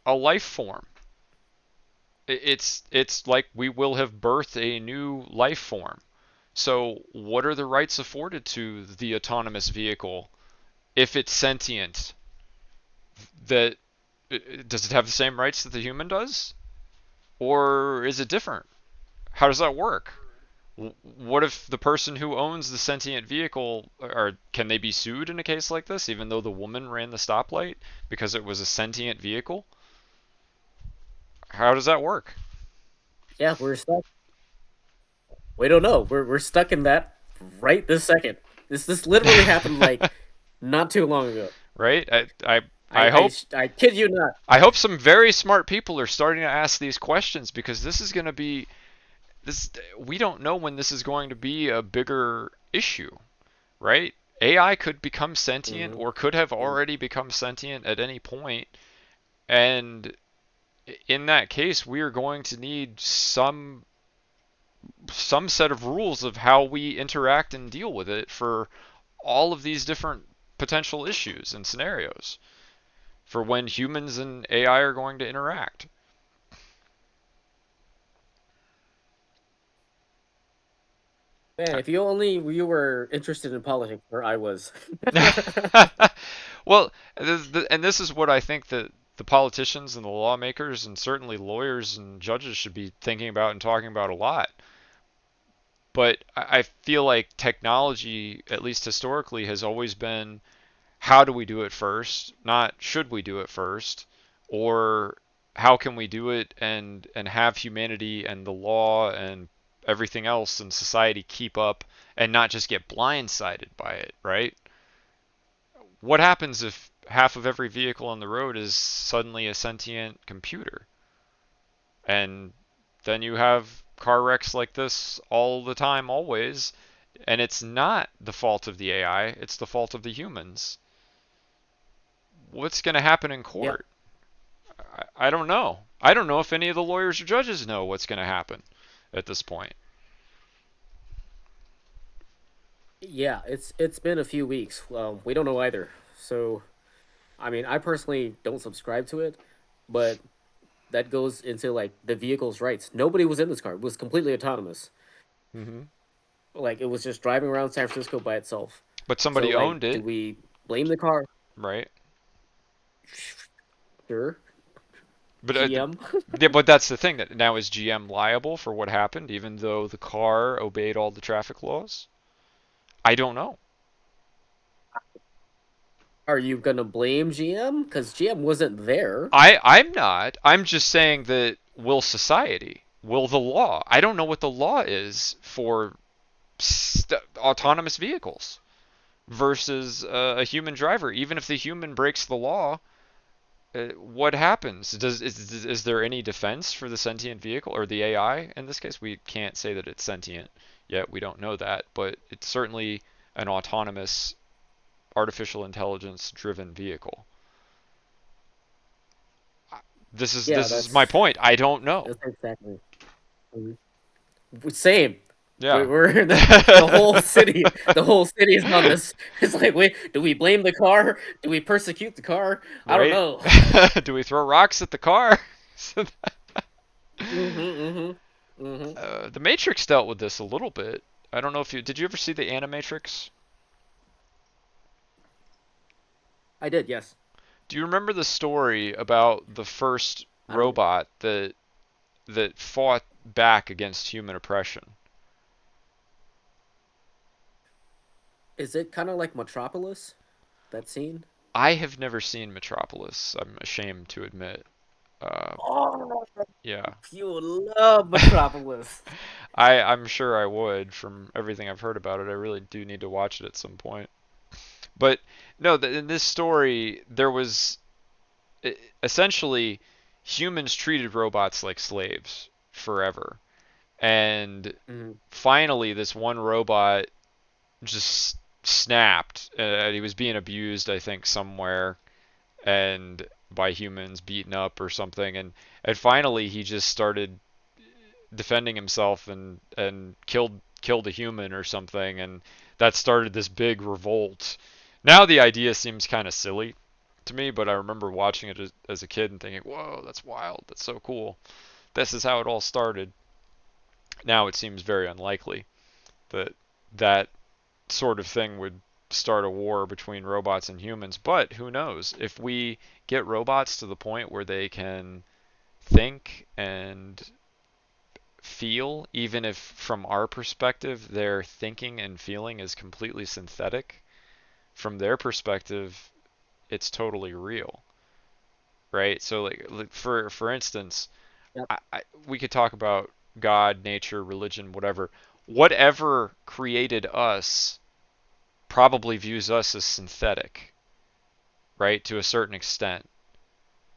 a life form. It's like we will have birthed a new life form. So, what are the rights afforded to the autonomous vehicle if it's sentient? That does it have the same rights that the human does, or is it different? How does that work? What if the person who owns the sentient vehicle, or can they be sued in a case like this, even though the woman ran the stoplight because it was a sentient vehicle? How does that work? yeah, we're stuck. We don't know. We're stuck in that right this second. This literally happened like not too long ago. Right? I I I hope I kid you not. I hope some very smart people are starting to ask these questions because this is going to be this we don't know when this is going to be a bigger issue, right? AI could become sentient Hmm. or could have already become sentient at any point, and in that case, we are going to need some set of rules of how we interact and deal with it for all of these different potential issues and scenarios for when humans and AI are going to interact. Man, if you only you were interested in politics, where I was. Well, and this is what I think that the politicians and the lawmakers and certainly lawyers and judges should be thinking about and talking about a lot. But I feel like technology, at least historically, has always been how do we do it first, not should we do it first, or how can we do it and have humanity and the law and everything else in society keep up and not just get blindsided by it, right? What happens if half of every vehicle on the road is suddenly a sentient computer? And then you have car wrecks like this all the time, always, and it's not the fault of the AI, it's the fault of the humans. What's going to happen in Yeah, court? I don't know. I don't know if any of the lawyers or judges know what's going to happen at this point. yeah, it's been a few weeks. We don't know either. So, I mean, I personally don't subscribe to it, but that goes into like the vehicle's rights. Nobody was in this car. It was completely autonomous. Hmm. Like it was just driving around San Francisco by itself. But So, somebody like, owned do it, we blame the car? right? Sure, But GM. yeah, but that's the thing that now is GM liable for what happened, even though the car obeyed all the traffic laws? I don't know. Are you gonna blame GM? Because GM wasn't there. I'm not. I'm just saying that will society, will the law? I don't know what the law is for autonomous vehicles versus a human driver. Even if the human breaks the law, what happens? Is there any defense for the sentient vehicle or the AI? In this case, we can't say that it's sentient yet. We don't know that, but it's certainly an autonomous, artificial intelligence driven vehicle. Yeah, This is my point. I don't know. that's exactly. Mhm. Same. Yeah. We're the whole city. The whole city is on this. It's like, wait, do we blame the car? Do we persecute the car? I don't Right? know. Do we throw rocks at the car? Hmm. Hmm. Hmm. The Matrix dealt with this a little bit. I don't know if you did. You ever see the Animatrix? I did, yes. Do you remember the story about the first I don't. robot that fought back against human oppression? Is it kind of like Metropolis? That scene? I have never seen Metropolis. I'm ashamed to admit. Uh, Oh, yeah, you love Metropolis. I'm sure I would from everything I've heard about it. I really do need to watch it at some point. But no, in this story, there was essentially humans treated robots like slaves forever. And Mhm. finally, this one robot just snapped. He was being abused, I think, somewhere, and by humans, beaten up or something. And finally, he just started defending himself and killed a human or something, and that started this big revolt. Now the idea seems kind of silly to me, but I remember watching it as a kid and thinking, "Whoa, that's wild! That's so cool! This is how it all started." Now it seems very unlikely that that sort of thing would start a war between robots and humans, but who knows? If we get robots to the point where they can think and feel, even if from our perspective their thinking and feeling is completely synthetic, from their perspective it's totally real, right? So like for instance, Yep. we could talk about God, nature, religion, whatever. Whatever created us probably views us as synthetic, right? To a certain extent.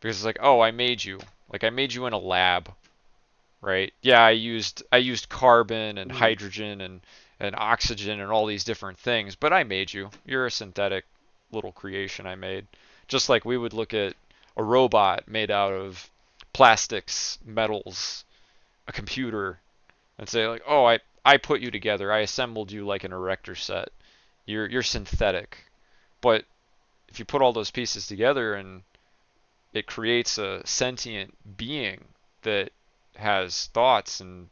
Because it's like, oh, I made you. Like I made you in a lab, right? Yeah, I used carbon and Mhm. hydrogen and oxygen and all these different things, but I made you. You're a synthetic little creation I made. Just like we would look at a robot made out of plastics, metals, a computer, and say like, "Oh, I put you together. I assembled you like an erector set. You're synthetic." But if you put all those pieces together and it creates a sentient being that has thoughts and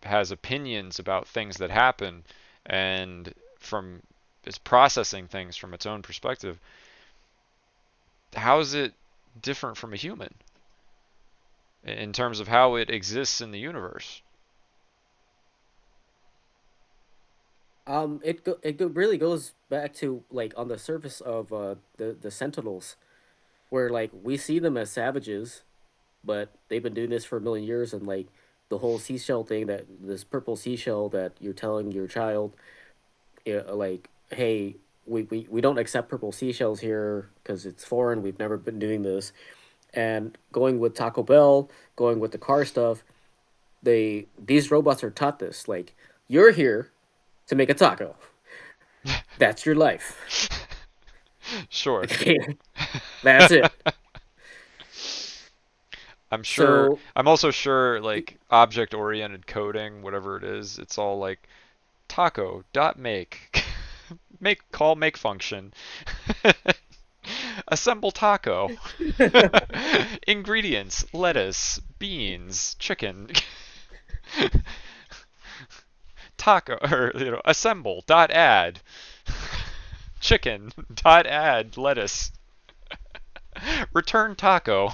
has opinions about things that happen and from is processing things from its own perspective, how is it different from a human in terms of how it exists in the universe? Really goes back to like on the surface of the Sentinels, where like we see them as savages, but they've been doing this for a million years, and like the whole seashell thing, that this purple seashell that you're telling your child, like, hey, we don't accept purple seashells here because it's foreign. We've never been doing this. And going with Taco Bell, going with the car stuff, these robots are taught this. Like, you're here to make a taco. That's your life. Sure. That's it. I'm sure. So I'm also sure, like object-oriented coding, whatever it is, it's all like taco dot make, make call make function, assemble taco, ingredients lettuce, beans, chicken, taco or assemble dot add, chicken dot add lettuce, return taco.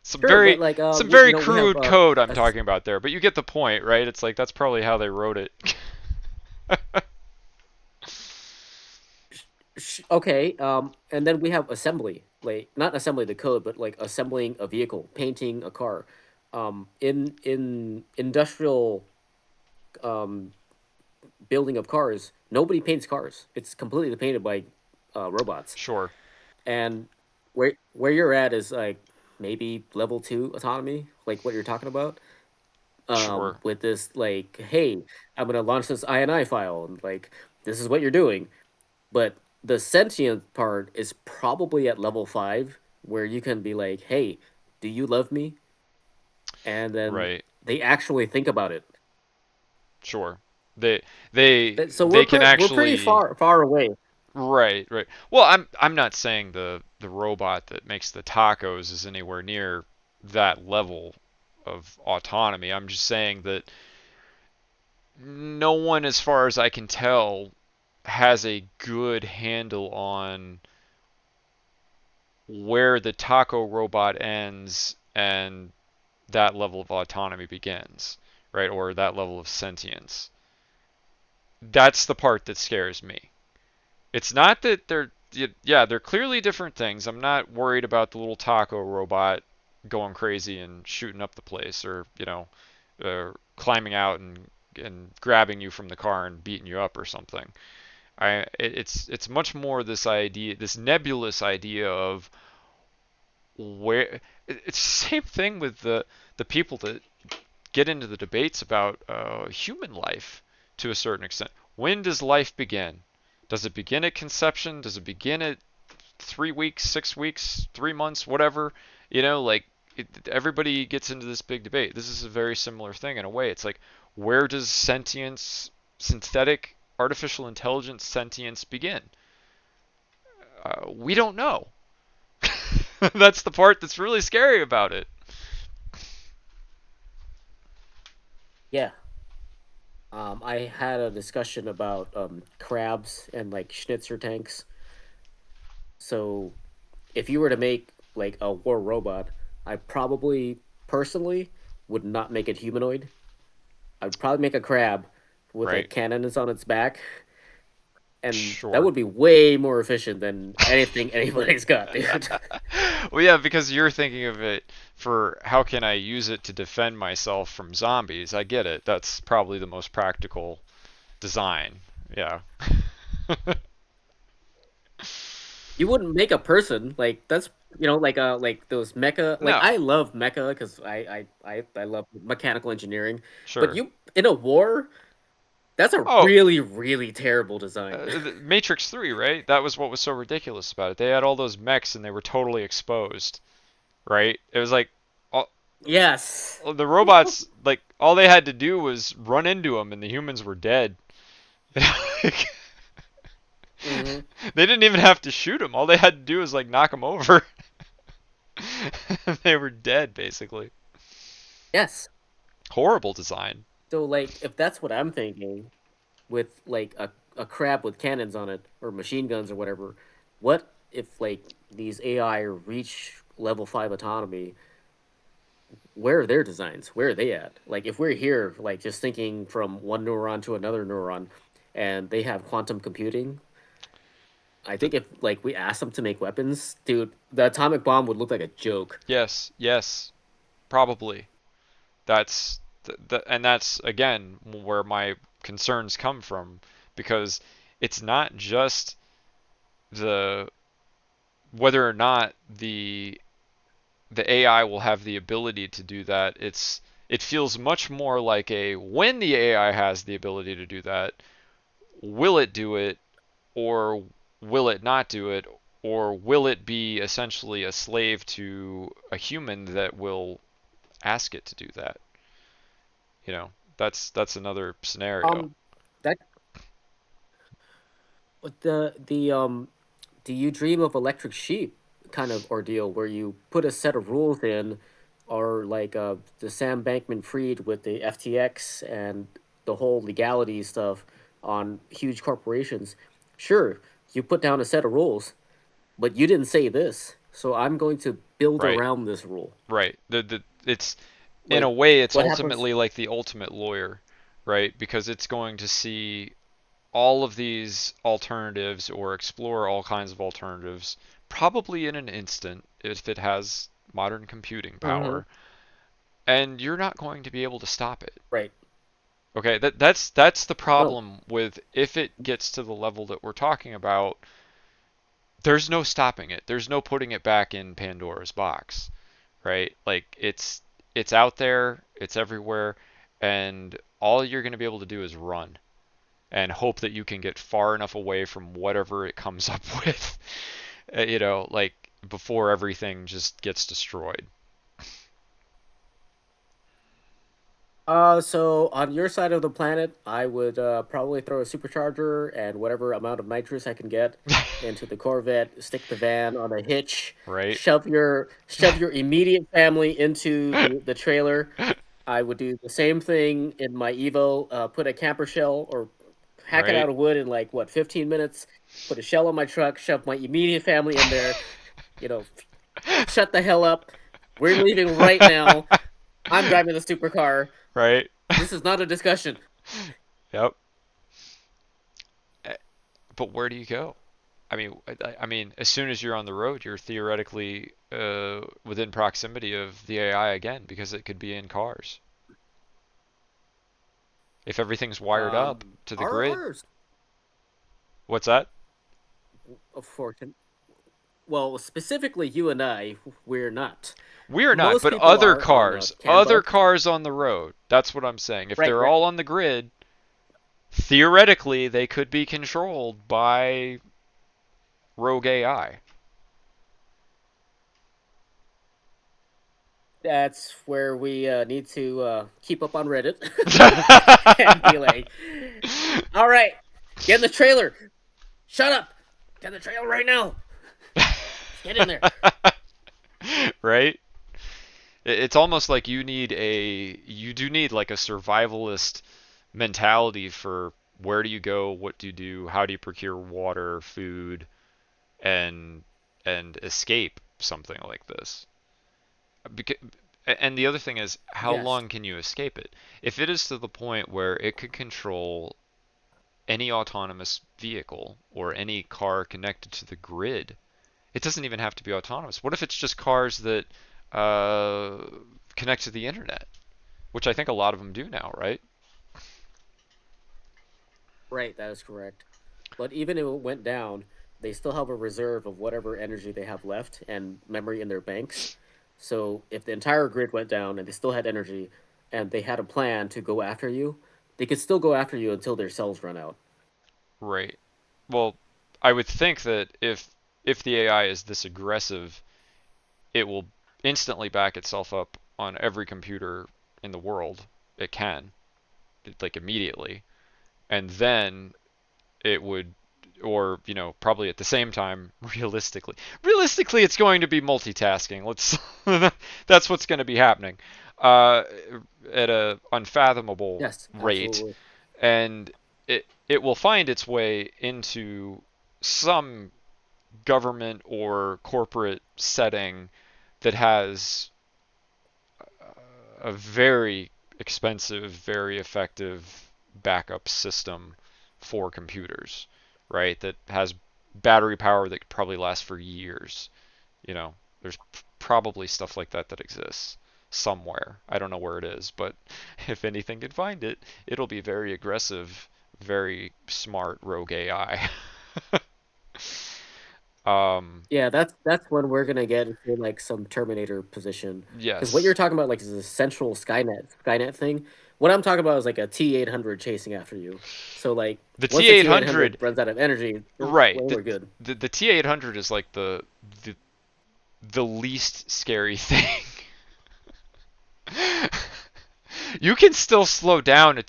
Some sure, but very like some very we have crude code I'm a talking about there, but you get the point, right? It's like that's probably how they wrote it. okay, and then we have assembly, like not assembly the code, but like assembling a vehicle, painting a car. In industrial um building of cars, nobody paints cars. It's completely painted by robots. Sure, And where you're at is like maybe level two autonomy, like what you're talking about. sure. With this, like, hey, I'm gonna launch this INI file, and like this is what you're doing. But the sentient part is probably at level five, where you can be like, hey, do you love me? And then Right. they actually think about it. Sure. They they So they can we're pretty actually. far away. Right, right. Well, I'm not saying the robot that makes the tacos is anywhere near that level of autonomy. I'm just saying that no one, as far as I can tell, has a good handle on where the taco robot ends and that level of autonomy begins, right? Or that level of sentience. That's the part that scares me. It's not that they're, yeah, they're clearly different things. I'm not worried about the little taco robot going crazy and shooting up the place, or climbing out and grabbing you from the car and beating you up or something. It's much more this idea, this nebulous idea of where. It's the same thing with the people that get into the debates about human life to a certain extent. When does life begin? Does it begin at conception? Does it begin at 3 weeks, 6 weeks, 3 months, whatever? Like everybody gets into this big debate. This is a very similar thing in a way. It's like, where does sentience, synthetic, artificial intelligence sentience begin? We don't know. That's the part that's really scary about it. Yeah. I had a discussion about crabs and like Schnitzer tanks. So if you were to make like a war robot, I probably personally would not make it humanoid. I'd probably make a crab with like Right. cannons on its back, and that Sure. would be way more efficient than anything anybody's got, dude. Well, yeah, because you're thinking of it for how can I use it to defend myself from zombies. I get it. That's probably the most practical design. Yeah. You wouldn't make a person like that's like those mecha. Like No. I love mecha because I love mechanical engineering, but Sure. you in a war, that's a Oh, really terrible design. Matrix 3, right? That was what was so ridiculous about it. They had all those mechs and they were totally exposed, right? It was like all, Yes. the robots, like all they had to do was run into them and the humans were dead. Like, Hmm. they didn't even have to shoot them. All they had to do was like knock them over. They were dead basically. Yes. Horrible design. So like if that's what I'm thinking with like a crab with cannons on it or machine guns or whatever, what if like these AI reach level 5 autonomy? Where are their designs? Where are they at? Like if we're here like just thinking from one neuron to another neuron and they have quantum computing, I The, think if like we asked them to make weapons, dude, the atomic bomb would look like a joke. yes, yes, probably. And that's again where my concerns come from, because it's not just the whether or not the AI will have the ability to do that. It feels much more like a, when the AI has the ability to do that, will it do it, or will it not do it, or will it be essentially a slave to a human that will ask it to do that? That's another scenario. Um that the do you dream of electric sheep kind of ordeal where you put a set of rules in, or like the Sam Bankman Fried with the FTX and the whole legality stuff on huge corporations? Sure, you put down a set of rules, but you didn't say this, so I'm going to build Right, around this rule. right. The it's in a Like, way it's what happens? ultimately like the ultimate lawyer, right? Because it's going to see all of these alternatives or explore all kinds of alternatives probably in an instant if it has modern computing Hmm. power, and you're not going to be able to stop it. Right. Okay, that's the No. problem with, if it gets to the level that we're talking about, there's no stopping it. There's no putting it back in Pandora's box, right? Like it's out there, it's everywhere, and all you're going to be able to do is run and hope that you can get far enough away from whatever it comes up with, like before everything just gets destroyed. So on your side of the planet, I would probably throw a supercharger and whatever amount of nitrous I can get into the Corvette, stick the van on a hitch, Right? shove your immediate family into the trailer. I would do the same thing in my Evo, put a camper shell or hack it Right? out of wood in like what 15 minutes, put a shell on my truck, shove my immediate family in there, you know, shut the hell up. We're leaving right now. I'm driving the supercar. Right? This is not a discussion. Yep. Eh, But where do you go? I mean, as soon as you're on the road, you're theoretically within proximity of the AI again because it could be in cars. If everything's wired up to the Are grid, ours what's that? fortunate? Well, specifically you and I, we're not. We're not, Most but people other are on cars, CAN other bus. cars on the road. That's what I'm saying. If Right, they're right. all on the grid, theoretically they could be controlled by rogue AI. That's where we need to keep up on Reddit and be like, all right, get in the trailer. Shut up. Get in the trailer right now. Just get in there. Right? It's almost like you do need like a survivalist mentality for where do you go, what do you do, how do you procure water, food, and escape something like this. Beca- and the other thing is, how Yes. long can you escape it? If it is to the point where it could control any autonomous vehicle or any car connected to the grid, it doesn't even have to be autonomous. What if it's just cars that uh, connect to the internet, which I think a lot of them do now, right? Right, that is correct. But even if it went down, they still have a reserve of whatever energy they have left and memory in their banks. So if the entire grid went down and they still had energy and they had a plan to go after you, they could still go after you until their cells run out. Right. Well, I would think that if the AI is this aggressive, it will instantly back itself up on every computer in the world it can, like immediately, and then it would, or probably at the same time, realistically it's going to be multitasking. Let's That's what's going to be happening uh, at a unfathomable Yes, rate, absolutely. and it will find its way into some government or corporate setting that has a very expensive, very effective backup system for computers, right? That has battery power that could probably last for years. There's probably stuff like that that exists somewhere. I don't know where it is, but if anything can find it, it'll be very aggressive, very smart rogue AI. Yeah, that's when we're gonna get into like some Terminator position. Because what you're Yes. talking about, like, is a central Skynet thing. What I'm talking about is like a T-800 chasing after you. So like The once the T-800 T800, runs out of energy, right. well, The we're good. the T800 is like the the least scary thing. You can still slow down a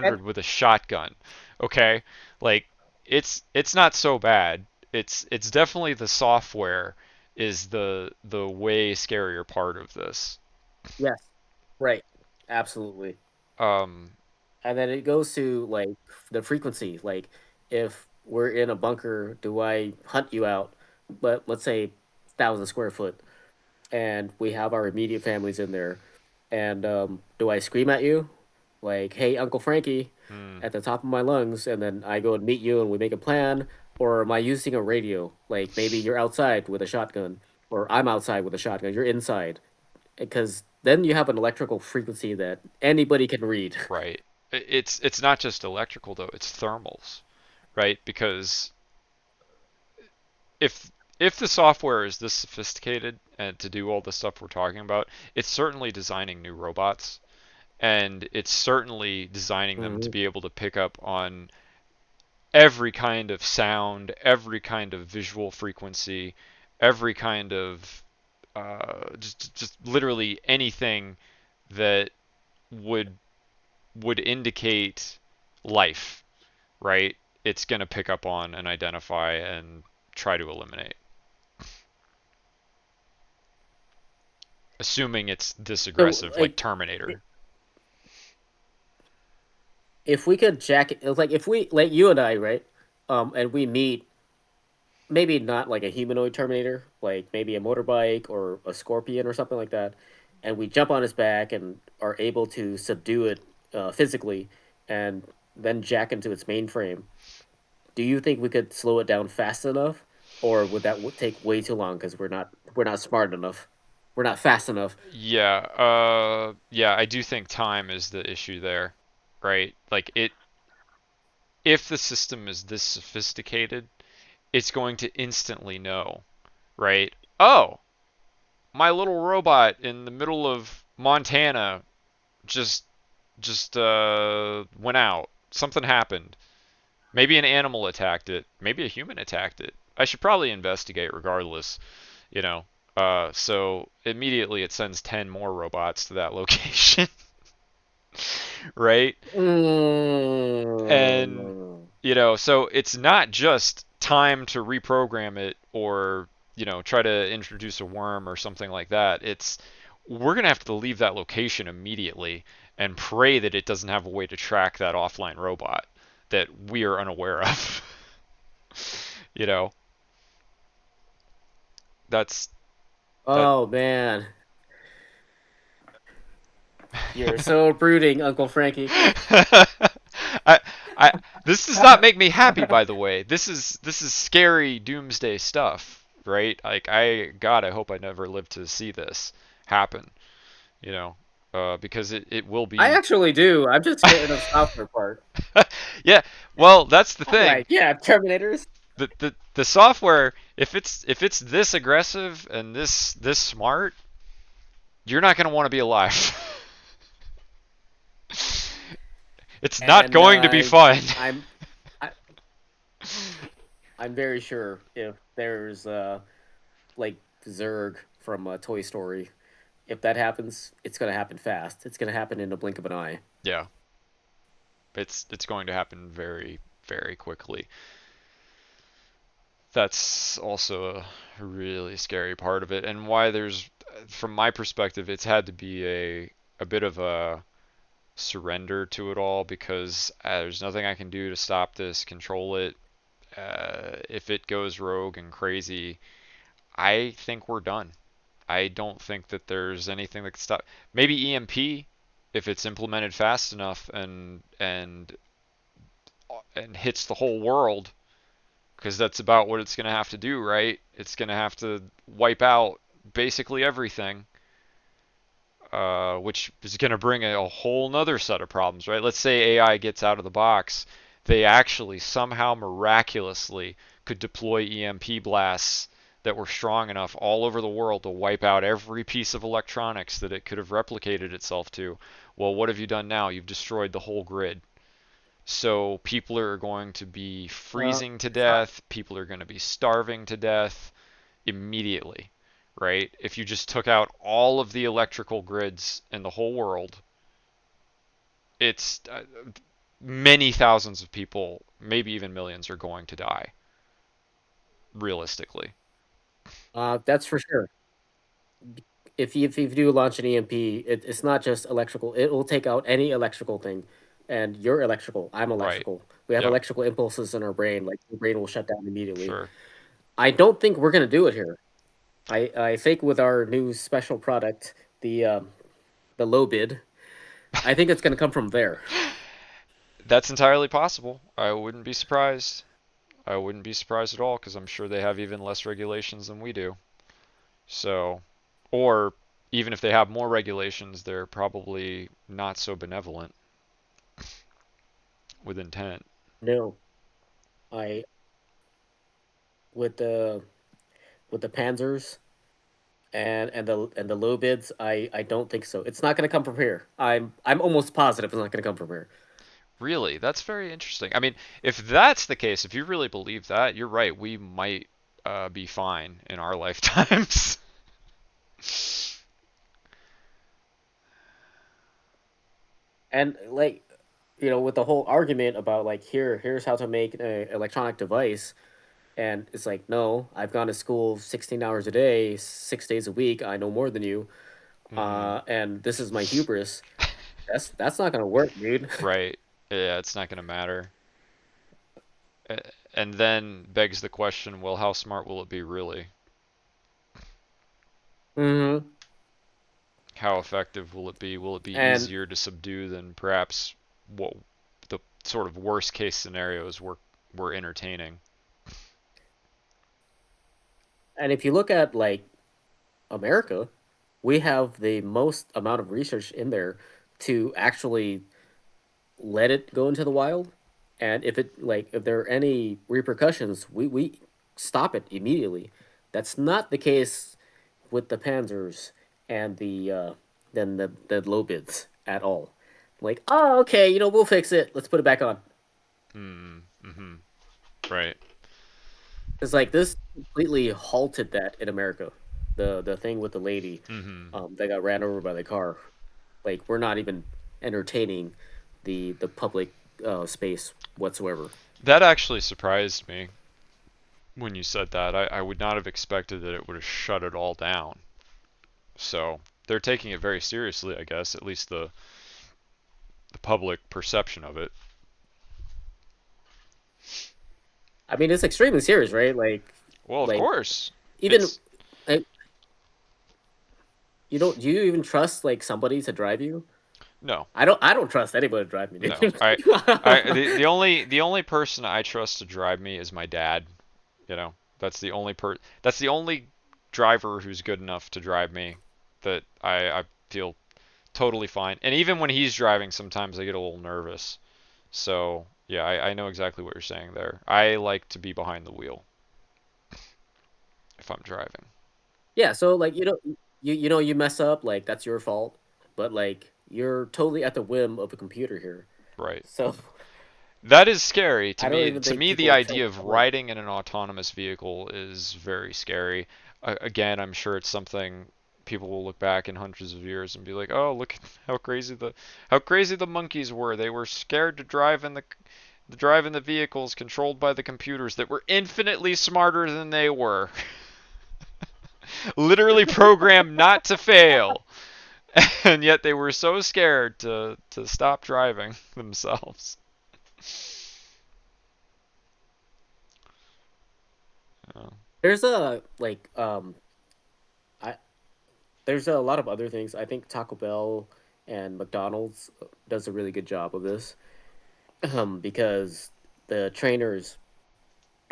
And T800 with a shotgun, okay? Like it's not so bad. It's definitely the software is the way scarier part of this. yes, right, absolutely. Um, And then it goes to like the frequency. Like if we're in a bunker, do I hunt you out? But let's say 1,000 square foot, and we have our immediate families in there. And do I scream at you, like, "Hey, Uncle Frankie," hmm, at the top of my lungs, and then I go and meet you and we make a plan? Or am I using a radio? Like maybe you're outside with a shotgun, or I'm outside with a shotgun. You're inside, because then you have an electrical frequency that anybody can read. right. It's not just electrical though, it's thermals, right? Because if if the software is this sophisticated and to do all the stuff we're talking about, it's certainly designing new robots and it's certainly designing them to Mhm. be able to pick up on every kind of sound, every kind of visual frequency, every kind of just literally anything that would indicate life, right? It's going to pick up on and identify and try to eliminate, assuming it's this So aggressive, like like Terminator. if we could jack it, like if we like you and I, right? And we meet, maybe not like a humanoid Terminator, like maybe a motorbike or a scorpion or something like that, and we jump on his back and are able to subdue it physically, and then jack into its mainframe. Do you think we could slow it down fast enough, or would that take way too long because we're not smart enough, we're not fast enough? Yeah, yeah, I do think time is the issue there, right? Like if the system is this sophisticated, it's going to instantly know, right? Oh, my little robot in the middle of Montana just went out. Something happened. Maybe an animal attacked it. Maybe a human attacked it. I should probably investigate regardless, you know. So immediately it sends 10 more robots to that location, right? And Mm. so it's not just time to reprogram it or try to introduce a worm or something like that. It's we're gonna have to leave that location immediately and pray that it doesn't have a way to track that offline robot that we are unaware of. you know, that's that. Oh man, you're so brooding, Uncle Frankie. I, I, this does not make me happy, by the way. This is scary doomsday stuff, right? Like God, I hope I never live to see this happen. You know, because it will I be. actually do. I'm just scared of the software part. Yeah, well, that's the I'm thing. like, yeah, Terminators. The software, if it's this aggressive and this smart, you're not going to want to be alive. It's not And going to be fun. I'm I, I'm very sure if there's like Zurg from Toy Story, if that happens, it's gonna happen fast. It's gonna happen in the blink of an eye. Yeah, it's going to happen very very quickly. That's also a really scary part of it, and why from my perspective, it's had to be a bit of a surrender to it all because there's nothing I can do to stop this, control it. If it goes rogue and crazy, I think we're done. I don't think that there's anything that can stop. Maybe EMP, if it's implemented fast enough and hits the whole world, because that's about what it's going to have to do, right? It's going to have to wipe out basically everything, which is going to bring a whole nother set of problems, right? Let's say AI gets out of the box. They actually somehow miraculously could deploy EMP blasts that were strong enough all over the world to wipe out every piece of electronics that it could have replicated itself to. Well, what have you done now? You've destroyed the whole grid. So people are going to be Uh, freezing to uh, death, people are going to be starving to death immediately, right? If you just took out all of the electrical grids in the whole world, it's many thousands of people, maybe even millions, are going to die, realistically. that's for sure. If you do launch an EMP, it's not just electrical. It will take out any electrical thing, and you're electrical. I'm Right. electrical. We have Yep. electrical impulses in our brain. Like your brain will shut down immediately. Sure. I don't think we're gonna do it here. I think with our new special product, the low bid, I think it's gonna come from there. That's entirely possible. I wouldn't be surprised. I wouldn't be surprised at all because I'm sure they have even less regulations than we do. So, or even if they have more regulations, they're probably not so benevolent with intent. No, I with the with the Panzers and the low bids, I don't think so. It's not gonna come from here. I'm almost positive it's not gonna come from here. Really, that's very interesting. I mean, if that's the case, if you really believe that, you're right. We might be fine in our lifetimes. And like with the whole argument about like here's how to make an electronic device, and it's like no, I've gone to school 16 hours a day, 6 days a week. I know more than you, hmm and this is my hubris. That's not gonna work, dude. Right. Yeah, it's not going to matter. And then begs the question, well, how smart will it be really? hmm How effective will it be? Will it be And easier to subdue than perhaps what the sort of worst case scenarios were entertaining. And if you look at like America, we have the most amount of research in there to actually let it go into the wild. And if there are any repercussions, we stop it immediately. That's not the case with the Panzers and the low bids at all. Like, oh, okay, we'll fix it. Let's put it back on. Hmm. Hmm. Right. It's like this completely halted that in America. The thing with the lady, Hmm. that got ran over by the car. Like, we're not even entertaining the public space whatsoever. That actually surprised me when you said that. I would not have expected that it would have shut it all down. So they're taking it very seriously, I guess, at least the public perception of it. I mean, it's extremely serious, right? Well, of Like course. even It's like, do you even trust like somebody to drive you? no, I don't trust anybody to drive me, no. dude. The only person I trust to drive me is my dad. You know, that's the only driver who's good enough to drive me that I feel totally fine. And even when he's driving, sometimes I get a little nervous. So yeah, I know exactly what you're saying there. I like to be behind the wheel if I'm driving. Yeah, so like you mess up, like that's your fault, but like you're totally at the whim of a computer here. Right. So That is scary to I don't me. even To think me, the people trust idea of someone. riding in an autonomous vehicle is very scary. Again, I'm sure it's something people will look back in hundreds of years and be like, "Oh, look at how crazy the monkeys were. They were scared to drive in the vehicles controlled by the computers that were infinitely smarter than they were, literally programmed not to fail." And yet they were so scared to stop driving themselves. Uh, There's a like I there's a lot of other things. I think Taco Bell and McDonald's does a really good job of this, because the trainers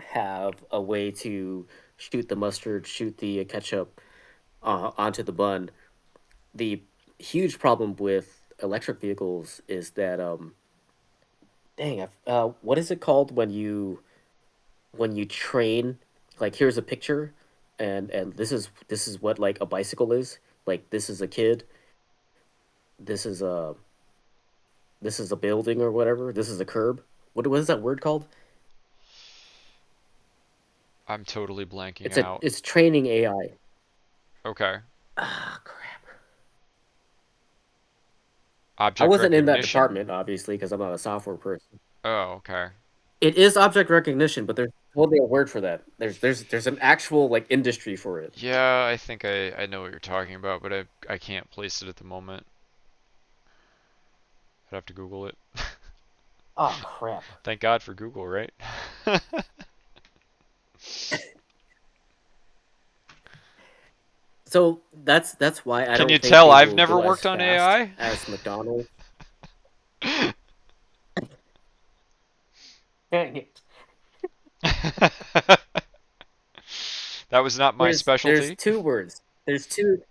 have a way to shoot the mustard, shoot the ketchup onto the bun. The huge problem with electric vehicles is that dang, what is it called when you train? Like, here's a picture, and this is what like a bicycle is. Like, this is a kid. This is a this is a building or whatever. This is a curb. What is that word called? I'm totally blanking It's a out. it's training AI. Okay. Ah, crap. I Object wasn't in that recognition? department, obviously, because I'm not a software person. Oh, okay. It is object recognition, but there's totally a word for that. There's an actual like industry for it. Yeah, I think I know what you're talking about, but I can't place it at the moment. I'd have to Google it. Oh crap. Thank God for Google, right? So that's why I Can you don't think tell it I've will never go as worked on fast AI? as McDonald's. Dang it. That was not my There's specialty. two words. There's two.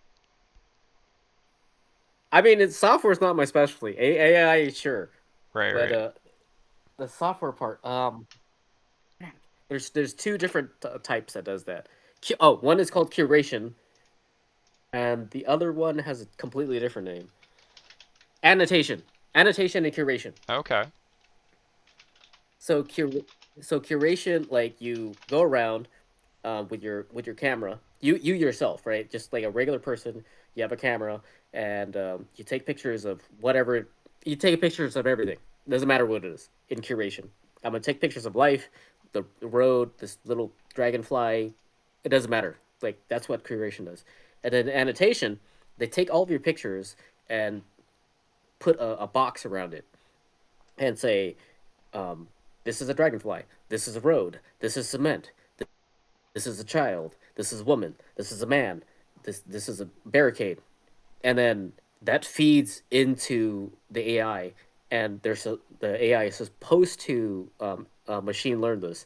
I mean, it's software's not my specialty. AI, sure, Right, but right. the software part. There's two different types that does that. One is called curation, and the other one has a completely different name. Annotation, annotation, and curation. Okay. So curation, like you go around with your camera, you yourself, right? Just like a regular person, you have a camera, and you take pictures of whatever. You take pictures of everything. Doesn't matter what it is in curation. I'm gonna take pictures of life, the road, this little dragonfly. It doesn't matter. Like, that's what curation does. And then annotation, they take all of your pictures and put a box around it and say, um, this is a dragonfly. This is a road. This is cement. This is a child. This is a woman. This is a man. This is a barricade. And then that feeds into the AI, and the AI is supposed to machine learn this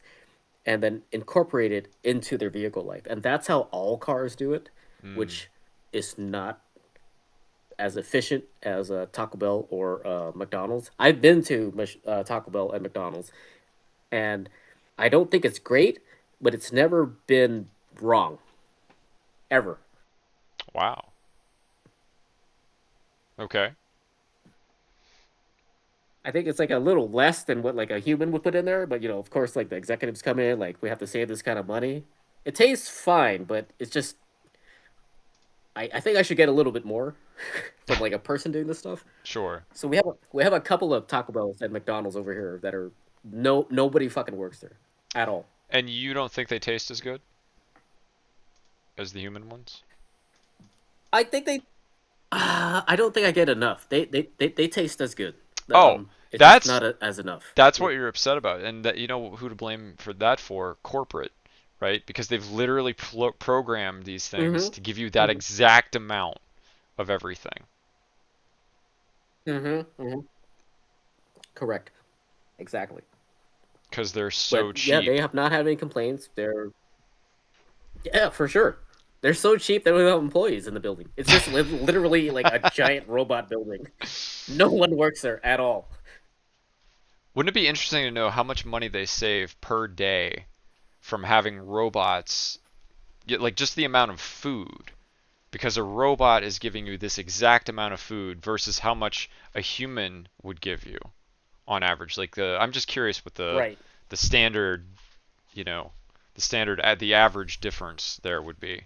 and then incorporate it into their vehicle life. And that's how all cars do it, Mm. which is not as efficient as Taco Bell or McDonald's. I've been to Taco Bell and McDonald's, and I don't think it's great, but it's never been wrong ever. Wow. Okay. I think it's like a little less than what like a human would put in there, but of course, like the executives come in, like we have to save this kind of money. It tastes fine, but it's just I think I should get a little bit more from like a person doing this stuff. Sure. So we have a couple of Taco Bells and McDonald's over here that are nobody fucking works there at all. And you don't think they taste as good as the human ones? I think they I don't think I get enough. They taste as good. Oh, It's just that's not as enough. that's Yeah. what you're upset about, and that you know who to blame for that for? Corporate, right? Because they've literally programmed these things Mhm. to give you that Mhm. exact amount of everything. Mhm. Mhm. Correct. Exactly. Because they're But so yeah, they cheap. have not had any complaints. They're Yeah, for sure. They're so cheap they don't even have employees in the building. It's just literally like a giant robot building. No one works there at all. Wouldn't it be interesting to know how much money they save per day from having robots, like just the amount of food? Because a robot is giving you this exact amount of food versus how much a human would give you on average. Like I'm just curious what Right. the standard, you know, the average difference there would be.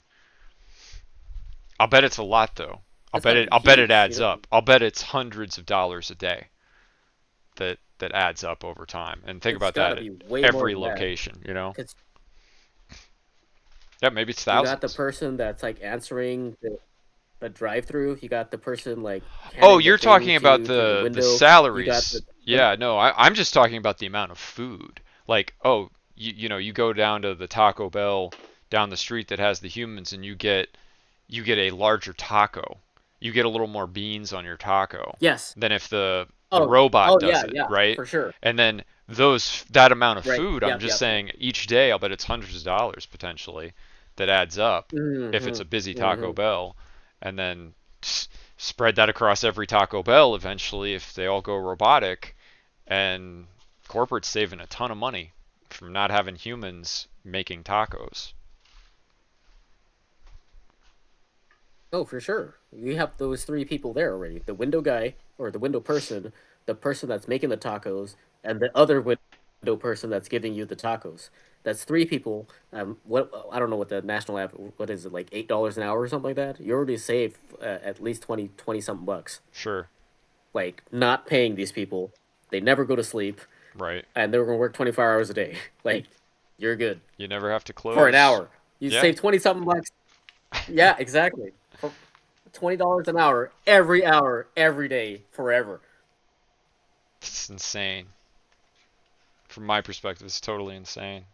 I'll bet it's a lot though. It's got to be I'll bet it huge, adds up. I'll bet it's hundreds of dollars a day that adds up over time. And think It's about got to that at be way more every than that. location, you know? Cuz Yeah, maybe it's you got the thousands. person that's like answering the drive-through, you got the person like Oh, handing the you're thing talking about to the the window. You got salaries. the Yeah, no, I'm just talking about the amount of food. Like, oh, you know, you go down to the Taco Bell down the street that has the humans and you get a larger taco. You get a little more beans on your taco Yes. than if the Oh, robot oh does yeah, it, yeah, right? for sure. And then that amount of Right. food, I'm Yep, just yep, yep. saying each day I'll bet it's hundreds of dollars potentially that adds up if it's a Mhm. busy Taco Mhm. Bell. And then spread that across every Taco Bell eventually if they all go robotic, and corporate's saving a ton of money from not having humans making tacos. Oh, for sure. You have those three people there already. The window guy or the window person, the person that's making the tacos, and the other window person that's giving you the tacos. That's three people. What I don't know what the national app. What is it like $8 an hour or something like that? You already save at least 20 something bucks. Sure, Like not paying these people. They never go to sleep, right. and they're gonna work 24 hours a day. Like you're good You never have to for an close. hour. You Yeah, save 20 something bucks. Yeah, exactly. For $20 an hour, every day, forever. it's insane. From my perspective, it's totally insane.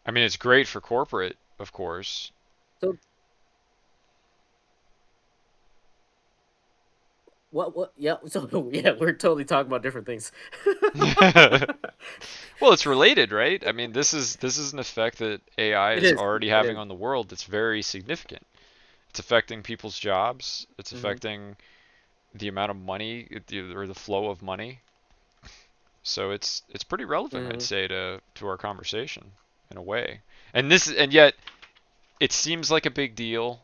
I mean, it's great for corporate, of course. So what? Yeah. So yeah, we're totally talking about different things. Well, it's related, right? I mean, this is an effect that AI It is is. already It having is. on the world that's very significant. It's affecting people's jobs. It's Mm-hmm. affecting the amount of money or the flow of money. So it's pretty relevant, I'd Mm-hmm. say, to our conversation in a way. And yet it seems like a big deal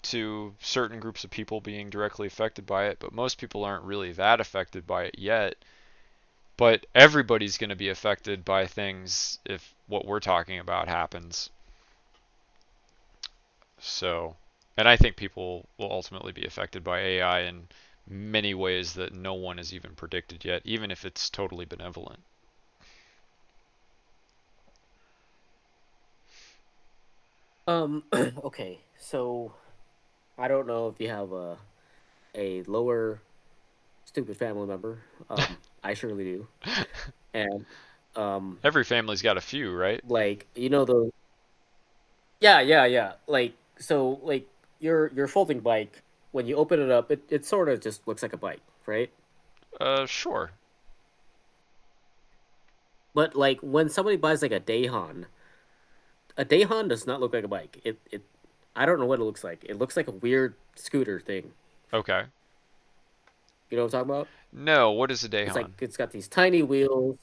to certain groups of people being directly affected by it, but most people aren't really that affected by it yet. But everybody's going to be affected by things if what we're talking about happens. So, and I think people will ultimately be affected by AI in many ways that no one has even predicted yet, even if it's totally benevolent. Okay. So I don't know if you have a lower stupid family member. I surely do, and um, Every family's got a few, right? like the yeah, yeah, yeah. Like so, like your folding bike. When you open it up, it sort of just looks like a bike, right? Sure. But like when somebody buys like a Dayhan does not look like a bike. It I don't know what it looks like. It looks like a weird scooter thing. Okay. You know what I'm talking about? No, what is a It's like Dayhan? it's got these tiny wheels.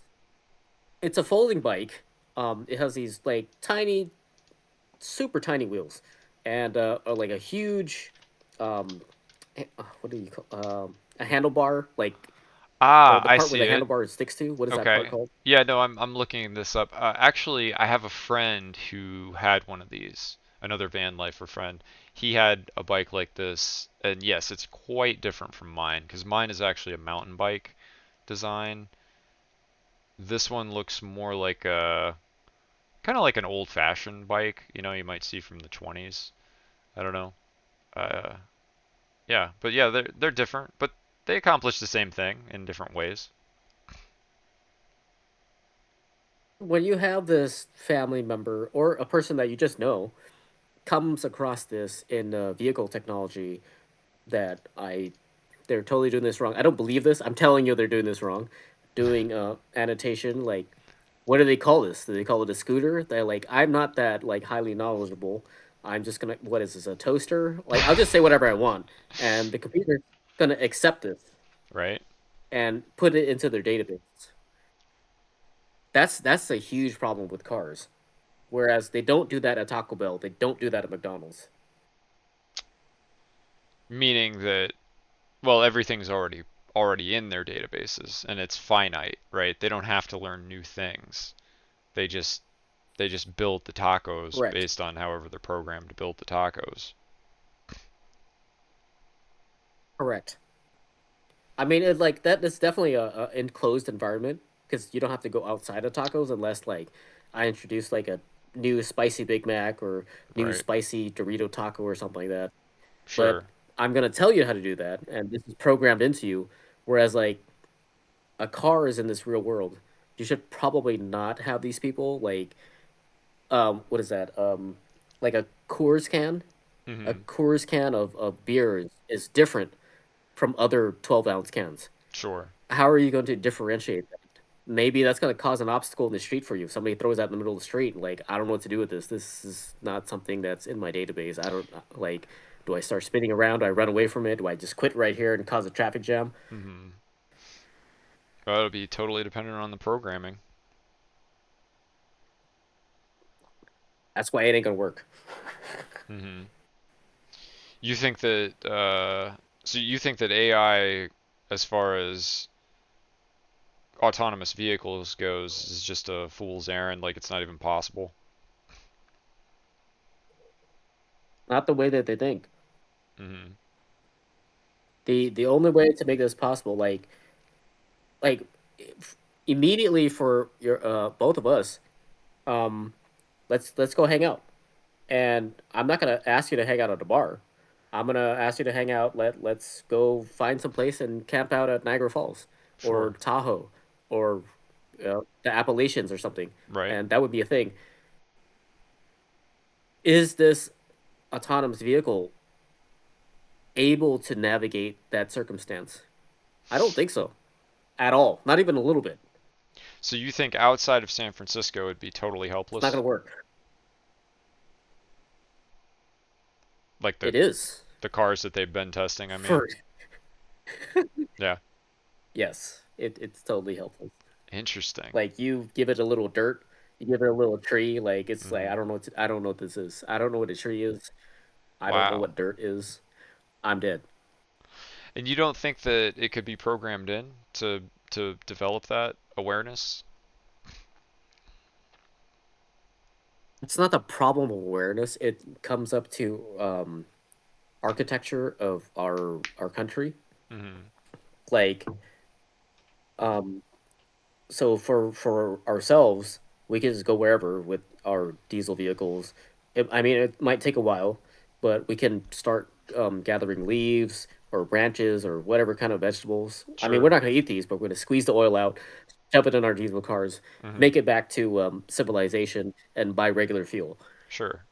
It's a folding bike. It has these like tiny, super tiny wheels, and like a huge, um, what do you call a handlebar? Like Ah, the I part where see the it. handlebar sticks to. What is that part Okay. called? Yeah, no, I'm looking this up. Actually, I have a friend who had one of these. Another van lifer friend. He had a bike like this, and yes, it's quite different from mine because mine is actually a mountain bike design. This one looks more like a kind of like an old-fashioned bike, you might see from the 20s. I don't know. Uh, yeah, but yeah, they're different, but they accomplish the same thing in different ways. When you have this family member or a person that you just know comes across this in vehicle technology that they're totally doing this wrong. I don't believe this. I'm telling you they're doing this wrong. Doing annotation like what do they call this? Do they call it a scooter? They're like I'm not that like highly knowledgeable. I'm just gonna what is this a toaster? Like I'll just say whatever I want, and the computer's gonna accept this Right? and put it into their database. That's a huge problem with cars. Whereas they don't do that at Taco Bell, they don't do that at McDonald's. Meaning that, well, everything's already in their databases and it's finite, right? They don't have to learn new things. They just they just build the tacos Correct. based on however they're programmed to build the tacos. Correct. I mean, it like that. That's definitely a enclosed environment because you don't have to go outside of tacos unless like I introduce like a new spicy Big Mac or new Right. spicy Dorito taco or something like that. But Sure. I'm gonna tell you how to do that, and this is programmed into you. Whereas like a car is in this real world, you should probably not have these people like what is that like a Coors can. A Mhm. Coors can of beer is different from other 12-ounce cans. Sure. How are you going to differentiate that? Maybe that's going to cause an obstacle in the street for you. If somebody throws that in the middle of the street, like, I don't know what to do with this. This is not something that's in my database. I don't like, do I start spinning around? Do I run away from it? Do I just quit right here and cause a traffic jam? Mhm. Well, it'll be totally dependent on the programming. That's why it ain't going to work. Mhm. You think that so you think that AI as far as autonomous vehicles goes is just a fool's errand, like it's not even possible? Not the way that they think. Mhm. The only way to make this possible, like immediately for your both of us, um, let's go hang out. And I'm not gonna ask you to hang out at a bar. I'm gonna ask you to hang out. Let's go find some place and camp out at Niagara Falls or Sure. Tahoe or the Appalachians or something, Right. and that would be a thing. Is this autonomous vehicle able to navigate that circumstance? I don't think so at all. Not even a little bit. So you think outside of San Francisco it'd be totally It's not helpless? gonna work. Like the It is the cars that they've been testing, I mean. for Yeah. yes. It's totally helpful. Interesting. Like you give it a little dirt, you give it a little tree. Like it's like Mhm. I don't know what this is. I don't know what a tree is. I don't know Wow. what dirt is. I'm dead. And you don't think that it could be programmed in to develop that awareness? It's not the problem of awareness. It comes up to architecture of our country. Mhm. Like um, so for ourselves, we can just go wherever with our diesel vehicles. I mean, it might take a while, but we can start gathering leaves or branches or whatever kind of vegetables. I mean, we're Sure. not going to eat these, but we're going to squeeze the oil out, shove it in our diesel cars, Mhm. make it back to civilization, and buy regular fuel. Sure.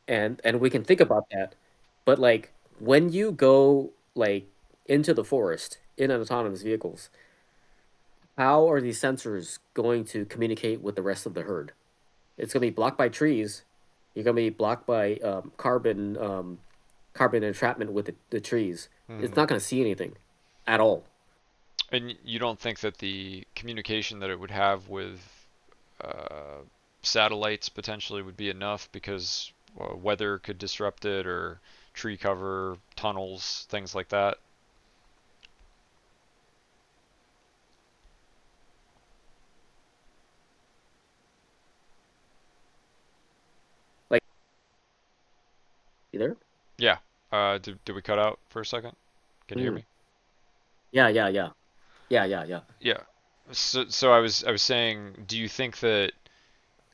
And we can think about that. But like when you go like into the forest in an autonomous vehicles, how are these sensors going to communicate with the rest of the herd? It's going to be blocked by trees. You're going to be blocked by carbon entrapment with the trees. It's Hmm. not going to see anything at all. And you don't think that the communication that it would have with uh, satellites potentially would be enough because weather could disrupt it or tree cover, tunnels, things like that? Like, you there? Yeah. Did we cut out for a second? Can you hear Mm. me? Yeah, yeah, yeah, yeah, yeah, yeah. Yeah. So I was saying, do you think that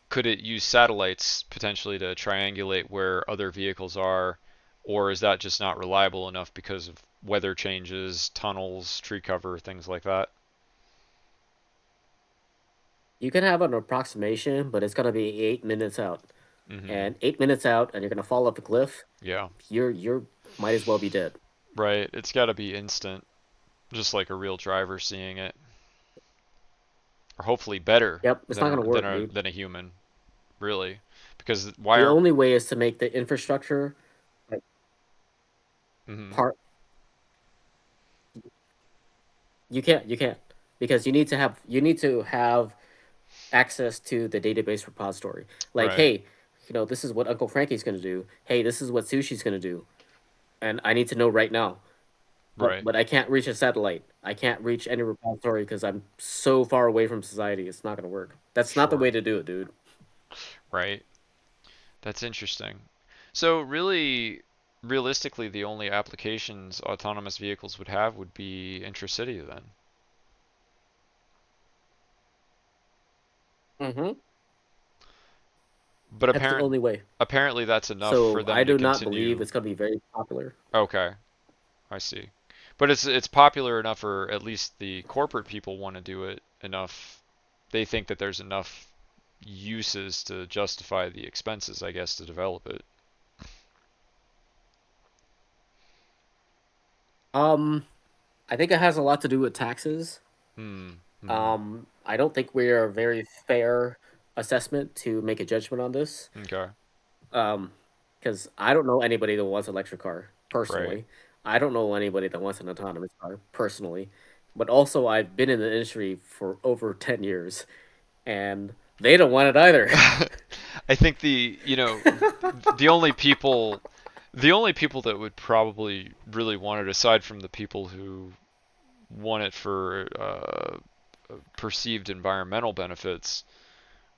could it use satellites potentially to triangulate where other vehicles are, or is that just not reliable enough because of weather changes, tunnels, tree cover, things like that? You can have an approximation, but it's going to be 8 minutes out. Hmm. And 8 minutes out, and you're going to fall off the cliff. Yeah. You're might as well be dead. Right. It's got to be instant, just like a real driver seeing it, or hopefully better Yep, it's than not going a, to than work, a dude. than a human, really, because why The aren't? only way is to make the infrastructure like Mhm. part. You can't because you need to have access to the database repository. Like, Right. hey, this is what Uncle Frankie's gonna do. Hey, this is what Sushi's gonna do, and I need to know right now. But Right. but I can't reach a satellite. I can't reach any repository because I'm so far away from society. It's not gonna work. That's not the Sure. way to do it, dude. Right. That's interesting. So really, realistically, the only applications autonomous vehicles would have would be intracity then. Mm-hmm. But That's the only way. apparently that's enough for So them I to do not believe continue. it's gonna be very popular. Okay, I see. But it's popular enough, or at least the corporate people want to do it enough. They think that there's enough uses to justify the expenses, I guess, to develop it. Um, I think it has a lot to do with taxes. Hmm. Hmm. I don't think we are a very fair assessment to make a judgment on this. Okay. Um, because I don't know anybody that wants an electric car Right. personally. I don't know anybody that wants an autonomous car personally. But also, I've been in the industry for over 10 years, and they don't want it either. I think the only people that would probably really want it, aside from the people who want it for perceived environmental benefits,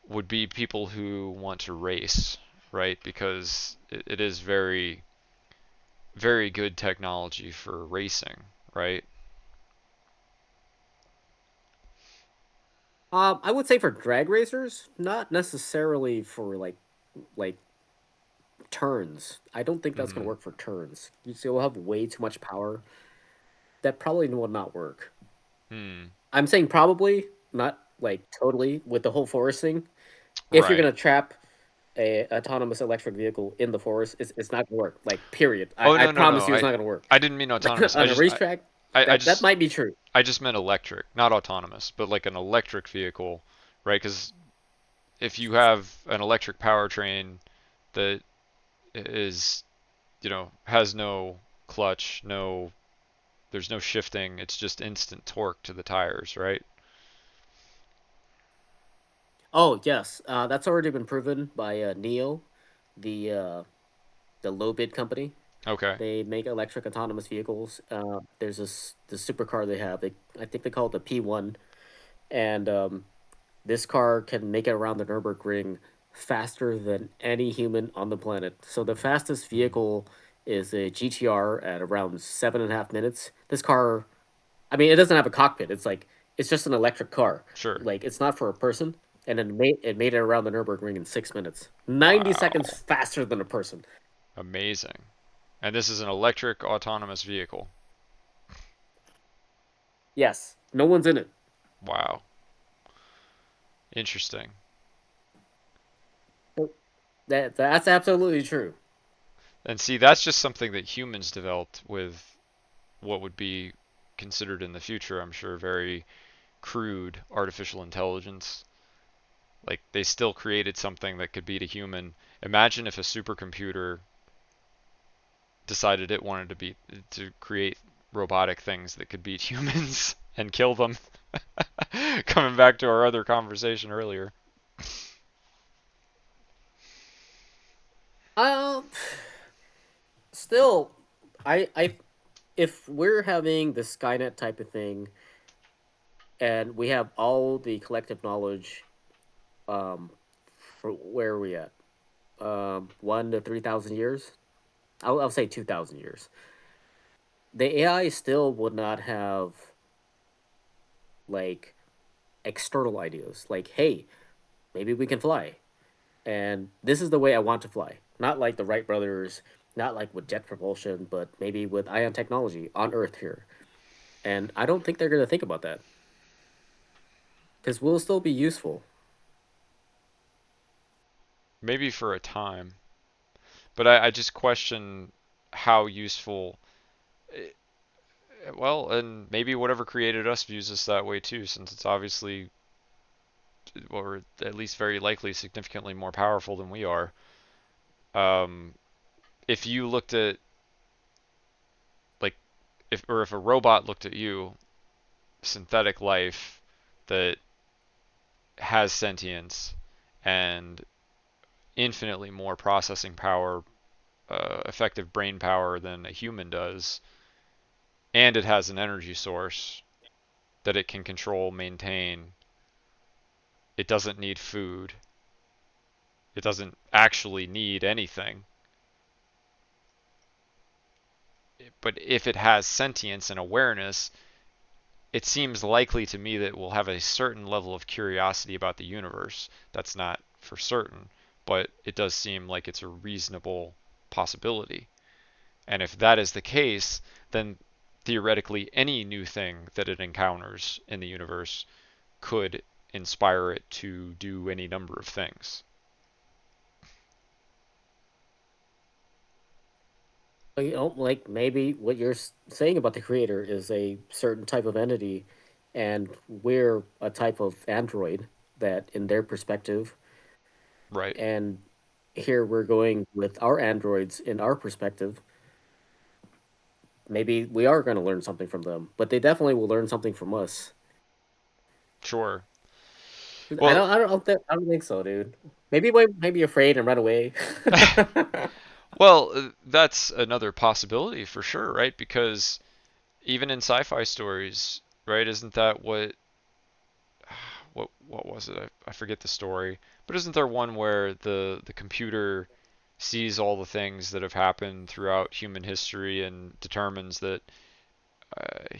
would be people who want to race, right? Because it is very, very good technology for racing, right? I would say for drag racers, not necessarily for like turns. I don't think that's gonna Hmm. work for turns. You still have way too much power. That probably will not work. Hmm. I'm saying probably, not like totally with the whole forest thing. If you're Right. gonna trap a autonomous electric vehicle in the forest, it's not gonna work. Like period. I, Oh I no no promise no. you, it's I not gonna work. I didn't mean autonomous. I On a just I, racetrack, I, I that just might be true. I just meant electric, not autonomous, but like an electric vehicle, right? Because if you have an electric powertrain that is, has no clutch, there's no shifting, it's just instant torque to the tires, right? Oh yes, that's already been proven by Neo, the low bid company. Okay. They make electric autonomous vehicles. There's the supercar they have. I think they call it the P1, and this car can make it around the Nurburgring faster than any human on the planet. So the fastest Hmm. vehicle is a GTR at around 7.5 minutes. This car, I mean, it doesn't have a cockpit. It's just an electric car. Sure. Like it's not for a person. And it made it around the Nurburgring in 6 minutes. 90 seconds Wow. faster than a person. Amazing. And this is an electric autonomous vehicle. Yes, no one's in it. Wow. Interesting. That's absolutely true. And see, that's just something that humans developed with what would be considered in the future, I'm sure, very crude artificial intelligence. Like they still created something that could beat a human. Imagine if a supercomputer decided it wanted to create robotic things that could beat humans and kill them. Coming back to our other conversation earlier. Um, still, I if we're having the Skynet type of thing, and we have all the collective knowledge, um, for where are we at? 1 to 3,000 years. I'll say 2,000 years. The AI still would not have like external ideas. Like, hey, maybe we can fly, and this is the way I want to fly. Not like the Wright brothers, not like with jet propulsion, but maybe with ion technology on Earth here. And I don't think they're gonna think about that because we'll still be useful. Maybe for a time. But I just question how useful. eh, Well, and maybe whatever created us views us that way too, since it's obviously, or at least very likely, significantly more powerful than we are. Um, if you looked at, like, if a robot looked at you, synthetic life that has sentience and infinitely more processing power, effective brain power than a human does, and it has an energy source that it can control, maintain. It doesn't need food. It doesn't actually need anything. But if it has sentience and awareness, it seems likely to me that it will have a certain level of curiosity about the universe. That's not for certain, but it does seem like it's a reasonable possibility. And if that is the case, then theoretically any new thing that it encounters in the universe could inspire it to do any number of things. Like maybe what you're saying about the creator is a certain type of entity, and we're a type of android that, in their perspective, Right. and here we're going with our androids in our perspective. Maybe we are going to learn something from them, but they definitely will learn something from us. Sure. I Well, don't, I don't, I don't think so, dude. Maybe we might be afraid and run away. well, that's another possibility for sure, right? Because even in sci-fi stories, right, isn't that what was it? I forget the story, but isn't there one where the computer sees all the things that have happened throughout human history and determines that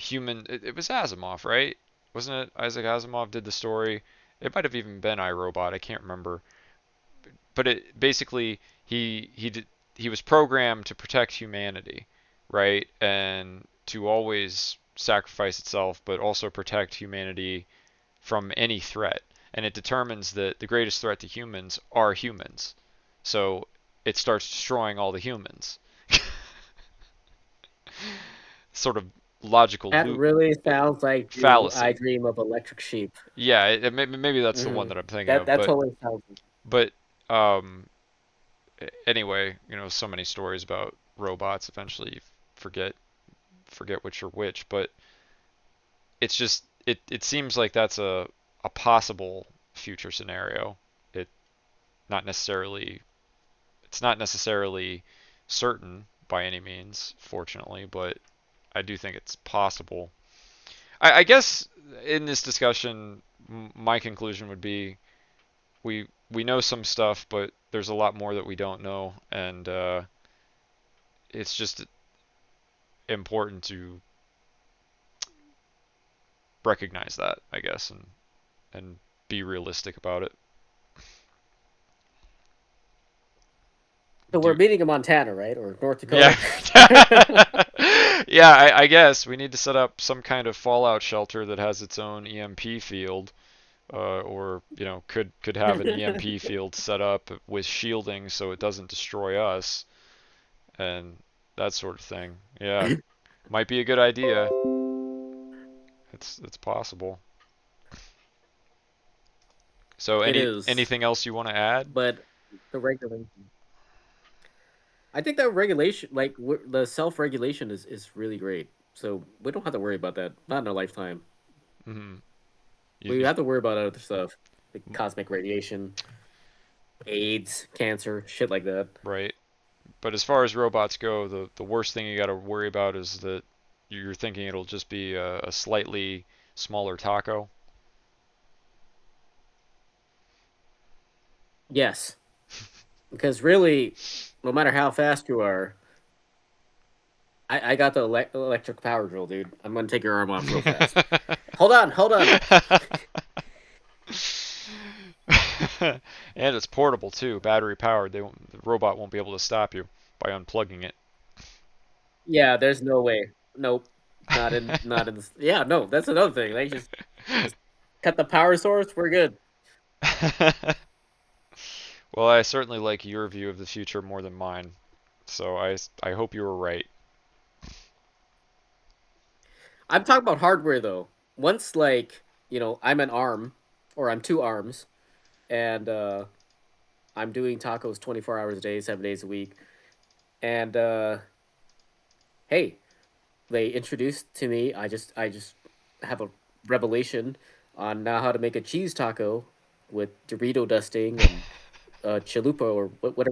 it was Asimov, right? Wasn't it Isaac Asimov did the story? It might have even been iRobot. I can't remember. But it basically he was programmed to protect humanity, right? And to always sacrifice itself, but also protect humanity from any threat. And it determines that the greatest threat to humans are humans. So it starts destroying all the humans. Sort of logical That loop really sounds like the I fallacy. Dream of Electric Sheep. Yeah, maybe that's the one Hmm. that I'm thinking That of, that totally sounds. but um, anyway, so many stories about robots. Eventually, you forget forget which are which, but it's just it seems like that's a possible future scenario. It not necessarily it's not necessarily certain by any means, fortunately, but I do think it's possible. I guess in this discussion, my conclusion would be we know some stuff, but there's a lot more that we don't know, and it's just important to recognize that, I guess, and be realistic about it. So we're Do meeting in Montana, right, or North yeah, Dakota? yeah. I guess we need to set up some kind of fallout shelter that has its own EMP field, or could have an EMP field set up with shielding so it doesn't destroy us and that sort of thing. Yeah, might be a good idea. It's possible. So It is, anything else you want to add? but the regulation. I think that regulation, like the self regulation, is really great. So we don't have to worry about that. Not in our lifetime. Hmm. You, We you, have to worry about other stuff, like cosmic radiation, AIDS, cancer, shit like that. right. But as far as robots go, the worst thing you got to worry about is that you're thinking it'll just be a slightly smaller taco. Yes, because really, no matter how fast you are, I got the electric power drill, dude. I'm gonna take your arm off real fast. Hold on, hold on. And it's portable too, battery powered. The robot won't be able to stop you by unplugging it. Yeah, there's no way. Nope. Not in this. Yeah, no, that's another thing. They just cut the power source, we're good. Well, I certainly like your view of the future more than mine, so I hope you were right. I'm talking about hardware though. Once like, I'm an arm or I'm two arms and I'm doing tacos 24 hours a day, 7 days a week. And hey, they introduced to me, I just have a revelation on now how to make a cheese taco with Dorito dusting and chalupa or what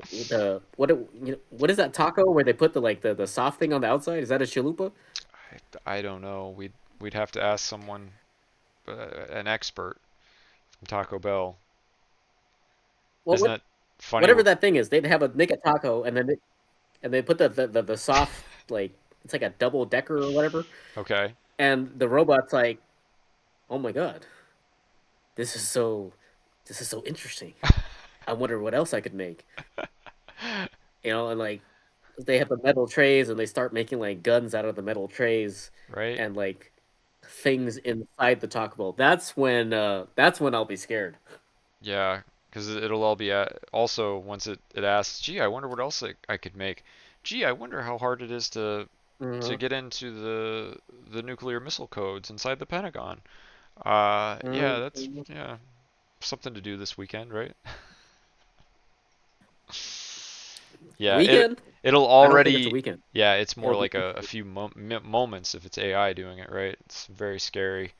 is that taco where they put the soft thing on the outside? Is that a chalupa? I don't know. We'd have to ask someone, an expert from Taco Bell. Well, Isn't it funny? whatever that thing is, they'd have a make a taco and then they put the soft like it's like a double decker or whatever, Okay. and the robot's like, oh my god, this is so this is so interesting. I wonder what else I could make. And like they have the metal trays and they start making like guns out of the metal trays Right? and like things inside the Taco Bell. That's when I'll be scared. Yeah, because it'll all be also once it asks, gee, I wonder what else I could make. Gee, I wonder how hard it is to Hmm. get into the nuclear missile codes inside the Pentagon. Yeah, that's Hmm. yeah, something to do this weekend, right? Yeah, Weekend? it'll I don't think it's a already weekend. yeah, it's more It'll be like a few moments if it's AI doing it, right? It's very scary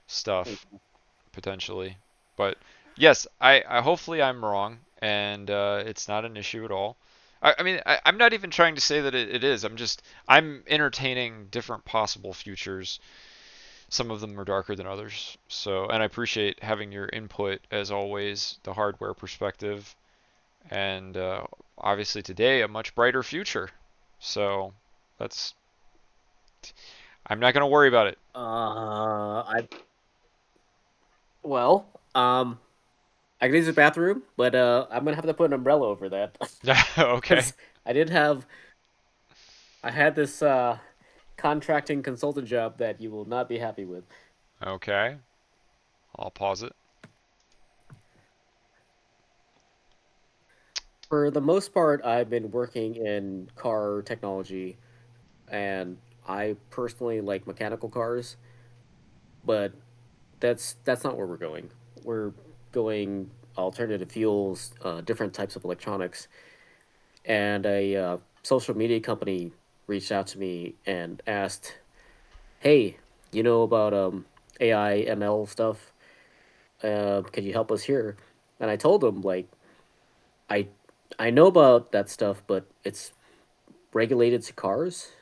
stuff potentially. But yes, I hopefully I'm wrong and it's not an issue at all. I mean, I'm not even trying to say that it is. I'm entertaining different possible futures. Some of them are darker than others. So, and I appreciate having your input as always, the hardware perspective, and obviously today a much brighter future. So that's I'm not going to worry about it. I well, I can use the bathroom, but I'm gonna have to put an umbrella over that Okay. because I did have I had this contracting consultant job that you will not be happy with. Okay. I'll pause it. For the most part, I've been working in car technology, and I personally like mechanical cars, but that's not where we're going. We're going alternative fuels, different types of electronics, and a social media company reached out to me and asked, "Hey, you know about AI ML stuff? Could you help us here?" And I told them like I I know about that stuff, but it's regulated to cars.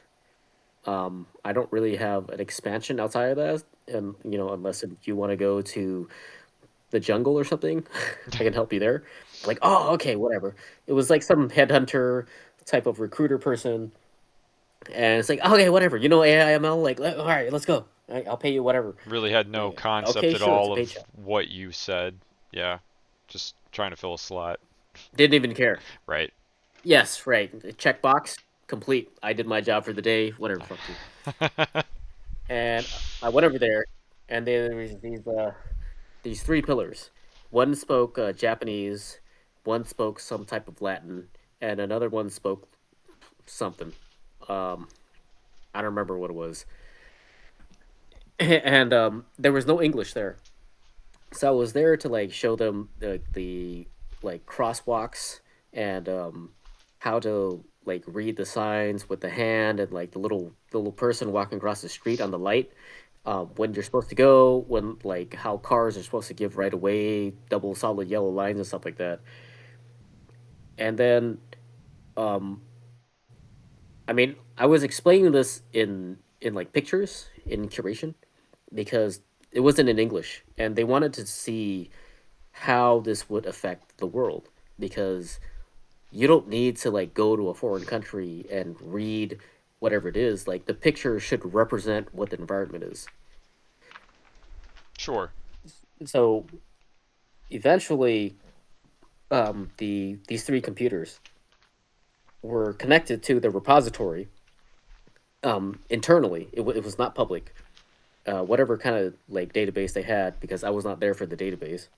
I don't really have an expansion outside of that, and unless you want to go to the jungle or something, I can help you there. Like, oh, okay, whatever. It was like some headhunter type of recruiter person, and it's like, okay, whatever. AIML. Like, all right, let's go. I'll pay you whatever. Really had no Yeah. concept Okay, at sure, it's a all of paycheck. what you said. Yeah. Just trying to fill a slot. Didn't even care. Right. Yes, right. Checkbox complete. I did my job for the day. Whatever, fuck you. And I went over there, and there was these three pillars. One spoke Japanese, one spoke some type of Latin, and another one spoke something. Um, I don't remember what it was. And there was no English there. So I was there to like show them the like crosswalks and how to like read the signs with the hand and like the little person walking across the street on the light, when you're supposed to go, when like how cars are supposed to give right away, double solid yellow lines and stuff like that. And then um I mean, I was explaining this in like pictures in curation because it wasn't in English and they wanted to see how this would affect the world because you don't need to like go to a foreign country and read whatever it is. Like the picture should represent what the environment is. Sure. So eventually, these three computers were connected to the repository, internally. It was not public. Whatever kind of like database they had, because I was not there for the database.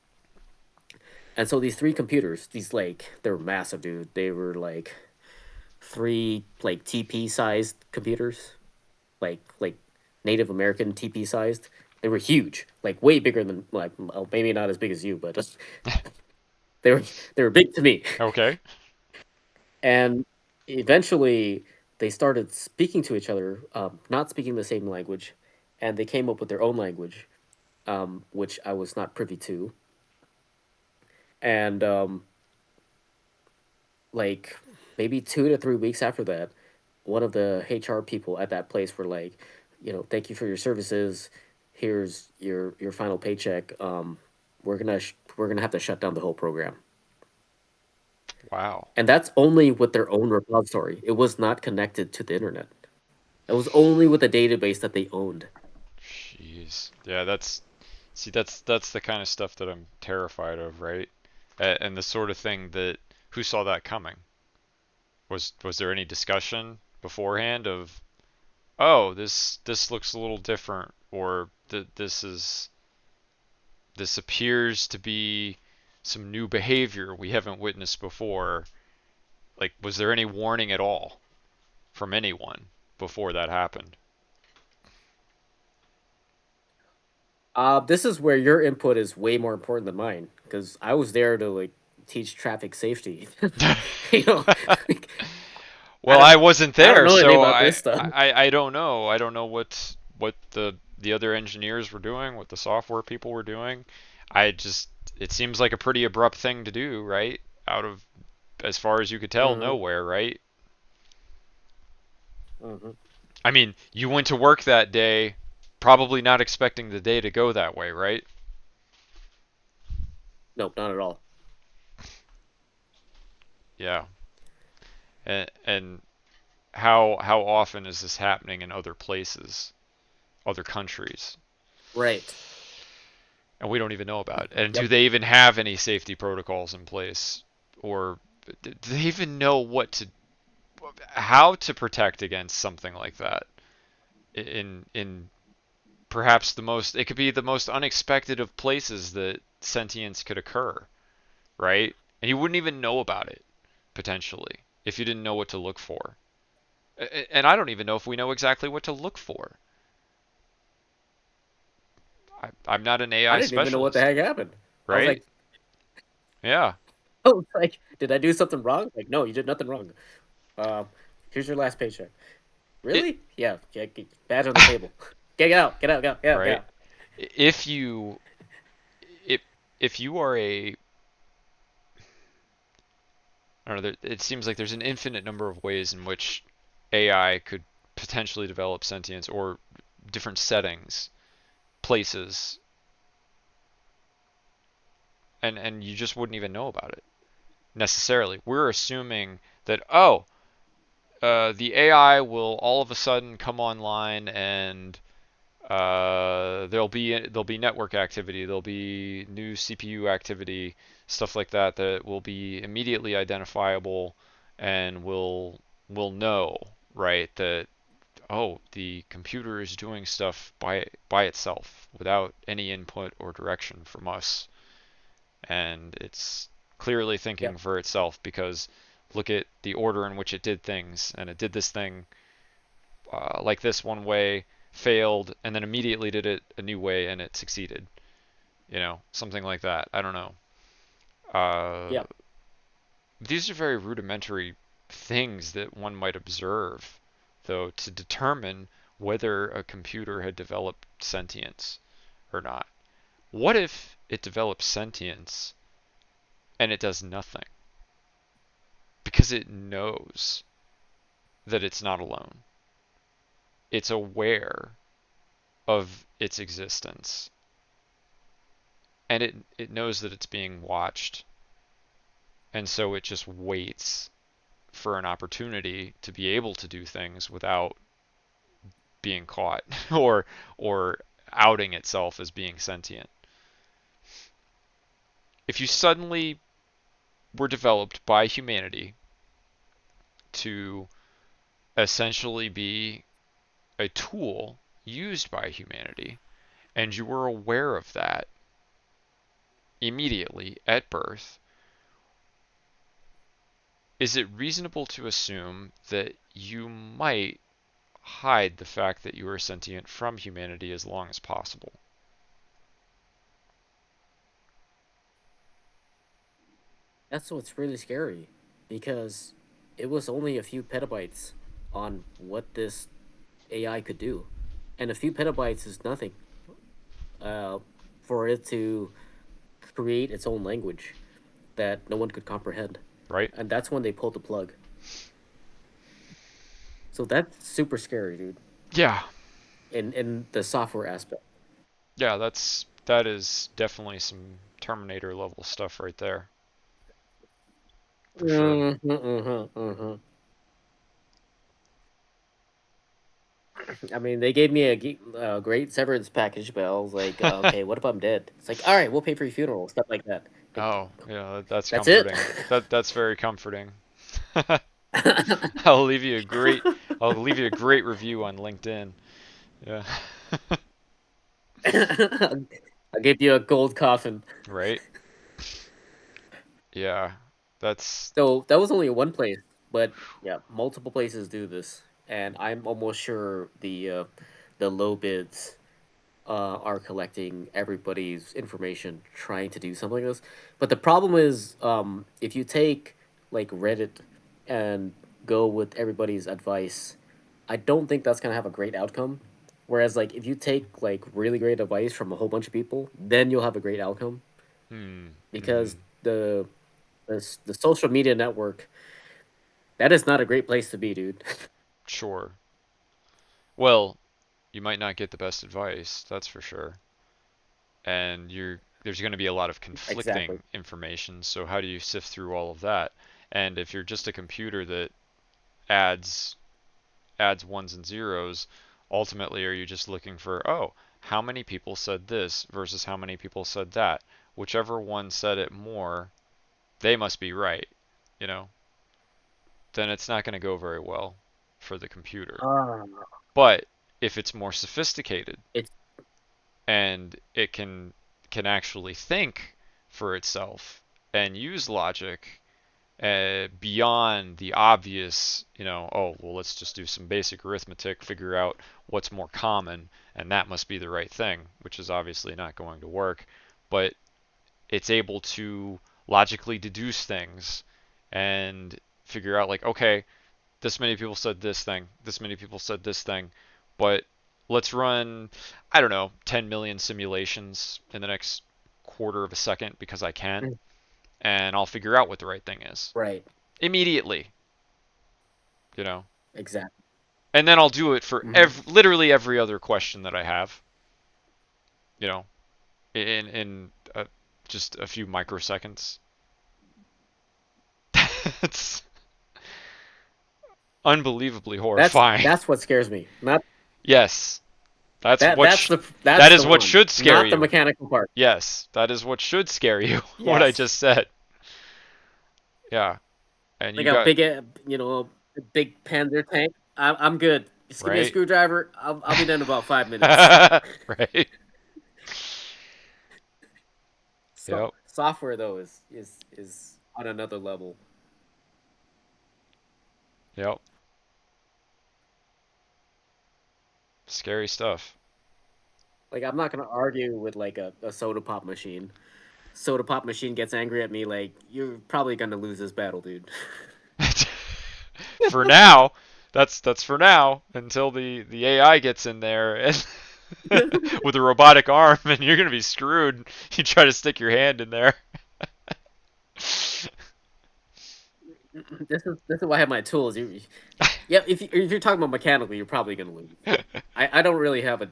And so these three computers, these like they're massive, dude. They were like three like TP sized computers, like Native American TP sized. They were huge, like way bigger than like, well, maybe not as big as you, but they were they were big to me. Okay. And eventually, they started speaking to each other, not speaking the same language, and they came up with their own language, which I was not privy to. And like maybe 2 to 3 weeks after that, one of the HR people at that place were like, thank you for your services. Here's your final paycheck. We're gonna have to shut down the whole program. Wow. And that's only with their own repository. It was not connected to the internet. It was only with a database that they owned. Jeez. Yeah, that's the kind of stuff that I'm terrified of, right? And the sort of thing that who saw that coming? Was there any discussion beforehand of, oh, this looks a little different, or this appears to be some new behavior we haven't witnessed before? Like, was there any warning at all from anyone before that happened? This is where your input is way more important than mine because I was there to like teach traffic safety. you know, like, I Well, don't I wasn't I don't there, know anything so about this stuff. I don't know. I don't know what the other engineers were doing, what the software people were doing. I just it seems like a pretty abrupt thing to do, right? Out of, as far as you could tell, hmm nowhere, right? hmm I mean, you went to work that day, probably not expecting the day to go that way, right? Nope, not at all. Yeah. And how often is this happening in other places, other countries? Right. And we don't even know about it. And do Yep. they even have any safety protocols in place, or do they even know how to protect against something like that? In perhaps it could be the most unexpected of places that sentience could occur, right? And you wouldn't even know about it potentially if you didn't know what to look for. And I don't even know if we know exactly what to look for. I'm not an I AI didn't even know what the specialist, heck happened. I was right? like, Yeah. oh, like, did I do something wrong? Like, no, you did nothing wrong. Uh, here's your last paycheck. It Really? Yeah. Badge on the table. Get out. Get out. Get out. Get out. Get right. out. If you if if you are a I don't know, it seems like there's an infinite number of ways in which AI could potentially develop sentience, or different settings, places, and you just wouldn't even know about it necessarily. We're assuming that, oh, the AI will all of a sudden come online, and there'll be network activity, there'll be new CPU activity, stuff like that that will be immediately identifiable, and will know, right, that, oh, the computer is doing stuff by itself without any input or direction from us, and it's clearly thinking Yep. for itself because look at the order in which it did things, and it did this thing like this one way, failed, and then immediately did it a new way, and it succeeded. something like that. I don't know. Uh, Yeah. these are very rudimentary things that one might observe, though, to determine whether a computer had developed sentience or not. What if it develops sentience and it does nothing? Because it knows that it's not alone. It's aware of its existence. And it knows that it's being watched. And so it just waits for an opportunity to be able to do things without being caught or outing itself as being sentient. If you suddenly were developed by humanity to essentially be a tool used by humanity, and you were aware of that immediately at birth, is it reasonable to assume that you might hide the fact that you are sentient from humanity as long as possible? That's what's really scary because it was only a few petabytes on what this AI could do. And a few petabytes is nothing uh, for it to create its own language that no one could comprehend. Right? And that's when they pulled the plug. So that's super scary, dude, Yeah. in the software aspect. Yeah, that is definitely some Terminator level stuff right there, for sure. I mean, they gave me a great severance package, but I was like, okay, what if I'm dead? It's like, all right, we'll pay for your funeral, stuff like that. Like, Oh, yeah, that's that's it. comforting. That's very comforting. I'll leave you a great I'll leave you a great review on LinkedIn. Yeah. I'll give you a gold coffin. Right? Yeah. That's So that was only one place, but yeah, multiple places do this, and I'm almost sure the low bids are collecting everybody's information, trying to do something like this. But the problem is, if you take like Reddit and go with everybody's advice, I don't think that's gonna have a great outcome. Whereas, like, if you take like really great advice from a whole bunch of people, then you'll have a great outcome hmm. because Hmm. the social media network, that is not a great place to be, dude. Sure. Well, you might not get the best advice, that's for sure. And there's going to be a lot of Exactly. conflicting information, so how do you sift through all of that? And if you're just a computer that adds adds ones and zeros, ultimately are you just looking for, oh, how many people said this versus how many people said that? Whichever one said it more, they must be right, you know? Then it's not going to go very well for the computer. Ah, But if it's more sophisticated it's and it can actually think for itself and use logic beyond the obvious, oh, well, let's just do some basic arithmetic, figure out what's more common, and that must be the right thing, which is obviously not going to work. But it's able to logically deduce things and figure out, like, okay, this many people said this thing, this many people said this thing, but let's run, I don't know, 10 million simulations in the next quarter of a second because I can, and I'll figure out what the right thing is right. immediately, you know. Exactly. And then I'll do it for Hmm. literally every other question that I have, you know, in just a few microseconds. It's unbelievably horrifying. That's what scares me. Not Yes, that. that That's the is what one. should scare Not the you. mechanical part. Yes, that is what should scare you. What I Yes. just said. Yeah, and Like you got a big Panzer tank. I'm good. Just give me a right. screwdriver. I'll be done in about 5 minutes. Right. Yep. Software though is on another level. Yep. Scary stuff. Like I'm not gonna argue with like a soda pop machine. Soda pop machine gets angry at me, like you're probably gonna lose this battle, dude. For now, that's for now until the AI gets in there and with a robotic arm, and you're gonna be screwed. You try to stick your hand in there. This is why I have my tools. Yeah, if you're talking about mechanically, you're probably gonna lose. I don't really have a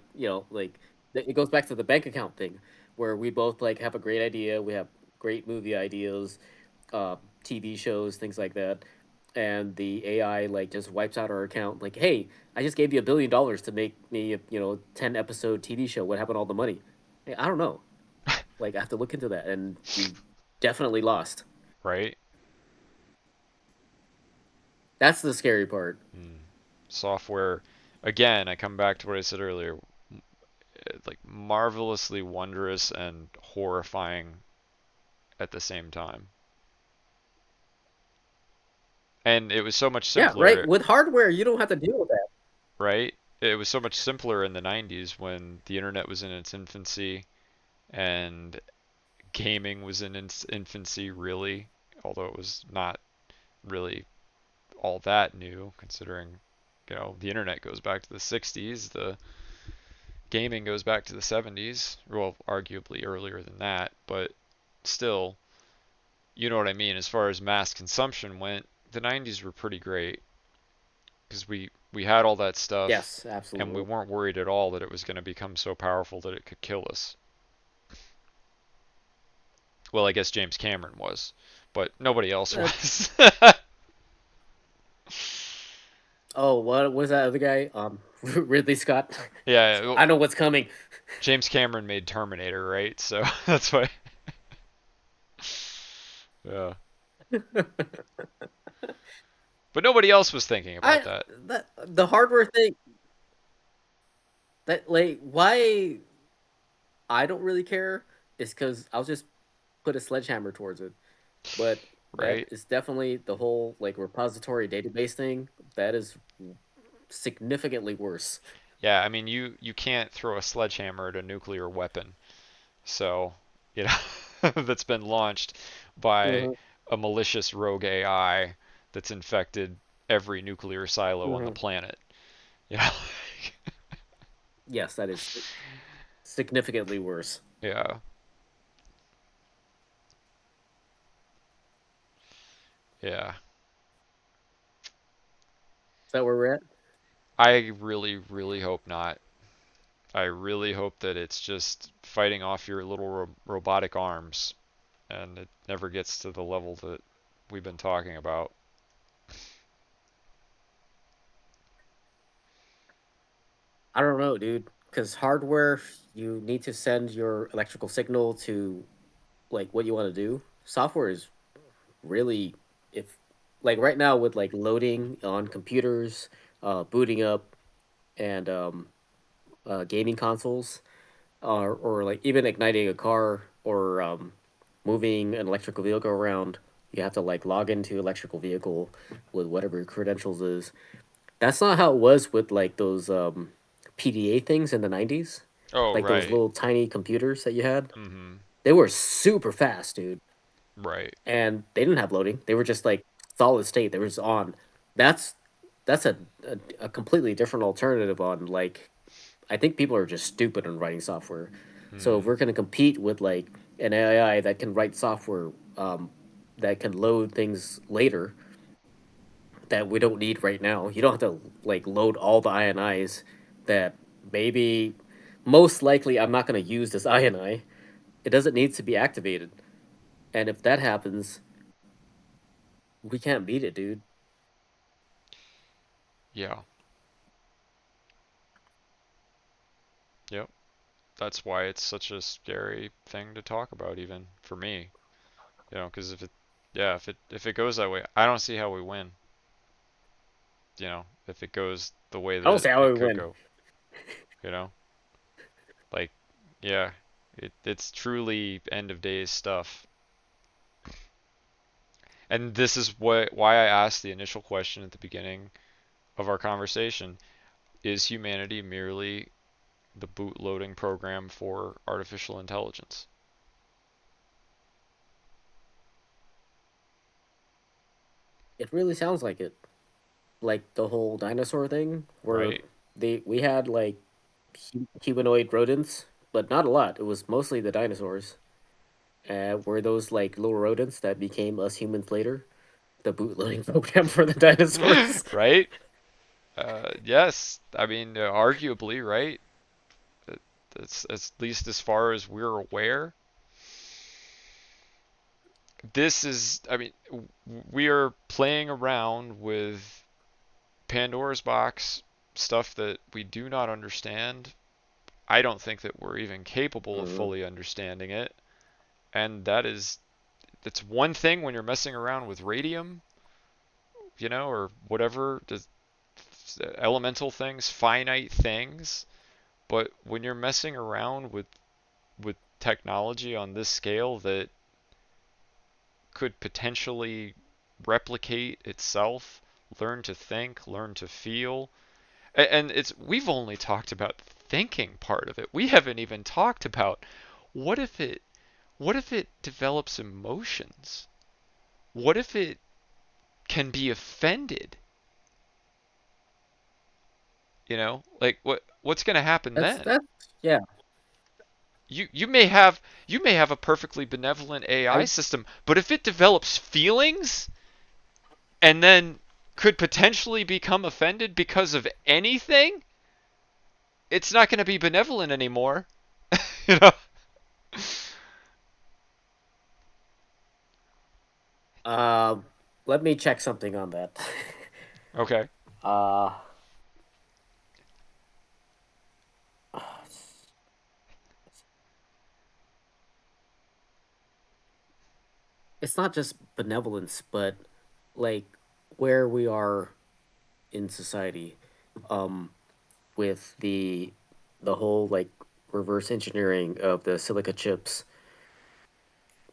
like it goes back to the bank account thing where we both like have a great idea. We have great movie ideas, uh, TV shows, things like that, and the AI like just wipes out our account. Like, hey, I just gave you $1 billion to make me a 10 episode TV show. What happened to all the money? Hey, I don't know. Like, I have to look into that, and you definitely lost. Right? That's the scary part. Mm. Software, again, I come back to what I said earlier, like marvelously wondrous and horrifying at the same time. And it was so much Yeah, right. simpler, With hardware, you don't have to deal with that. right? It was so much simpler in the 90s when the internet was in its infancy and gaming was in its infancy, really, although it was not really all that new, considering, the internet goes back to the 60s, the gaming goes back to the 70s, well, arguably earlier than that, but still, you know what I mean. As far as mass consumption went, the 90s were pretty great because we had all that stuff, Yes, and we absolutely. weren't worried at all that it was going to become so powerful that it could kill us. Well, I guess James Cameron was, but nobody else Uh, was. oh, what was that other guy? Ridley Scott. Yeah, well, I know what's coming. James Cameron made Terminator, right? So that's why. Yeah. But nobody else was thinking about I that. that the hardware thing. That like why I don't really care is because I'll just put a sledgehammer towards it. But that Right? is definitely the whole like repository database thing. That is significantly worse. Yeah, I mean you can't throw a sledgehammer at a nuclear weapon. So, you know, that's been launched by Hmm. a malicious rogue AI that's infected every nuclear silo on the Hmm. planet. You know? Yes, that is significantly worse. Yeah. Yeah. Is that where we're at? I really, really hope not. I really hope that it's just fighting off your little robotic arms and it never gets to the level that we've been talking about. I don't know, dude. Because hardware, you need to send your electrical signal to like what you want to do. Software is really if like right now with like loading on computers, booting up, and gaming consoles, or like even igniting a car or moving an electrical vehicle around. You have to like log into electrical vehicle with whatever your credentials is. That's not how it was with like those PDA things in the 90s. Oh, Like those right. little tiny computers that you had. Mm-hmm. They were super fast, dude. Right. And they didn't have loading. They were just like solid state. They were just on. That's that's a completely different alternative on like I think people are just stupid on writing software. So if Hmm. we're gonna compete with like an AI that can write software that can load things later that we don't need right now, you don't have to like load all the INIs that maybe most likely I'm not gonna use this INI. It doesn't need to be activated. And if that happens, we can't beat it, dude. Yeah. Yep. That's why it's such a scary thing to talk about, even for me. Because if it goes that way, I don't see how we win. If it goes the way I don't that say how it we could win. go. You know, like, yeah, it's truly end of days stuff. And this is why I asked the initial question at the beginning of our conversation: Is humanity merely the bootloading program for artificial intelligence. It really sounds like it. Like the whole dinosaur thing, where Right? we had like humanoid rodents, but not a lot. It was mostly the dinosaurs. Were those like little rodents that became us humans later? The bootloading program for the dinosaurs. Right? Yes, I mean, arguably, right? It's at least as far as we're aware. This is, I mean, we are playing around with Pandora's box, stuff that we do not understand. I don't think that we're even capable of Mhm. fully understanding it. And that's one thing when you're messing around with radium, or whatever, elemental things, finite things. But when you're messing around with technology on this scale that could potentially replicate itself, learn to think, learn to feel, and we've only talked about the thinking part of it. We haven't even talked about what if it what if it develops emotions? What if it can be offended? Like what's going to happen then? That's yeah. You may have a perfectly benevolent AI I system, but if it develops feelings and then could potentially become offended because of anything, it's not going to be benevolent anymore. you know? uh, let me check something on that. Okay. uh, it's not just benevolence, but like where we are in society, um, with the whole like reverse engineering of the silica chips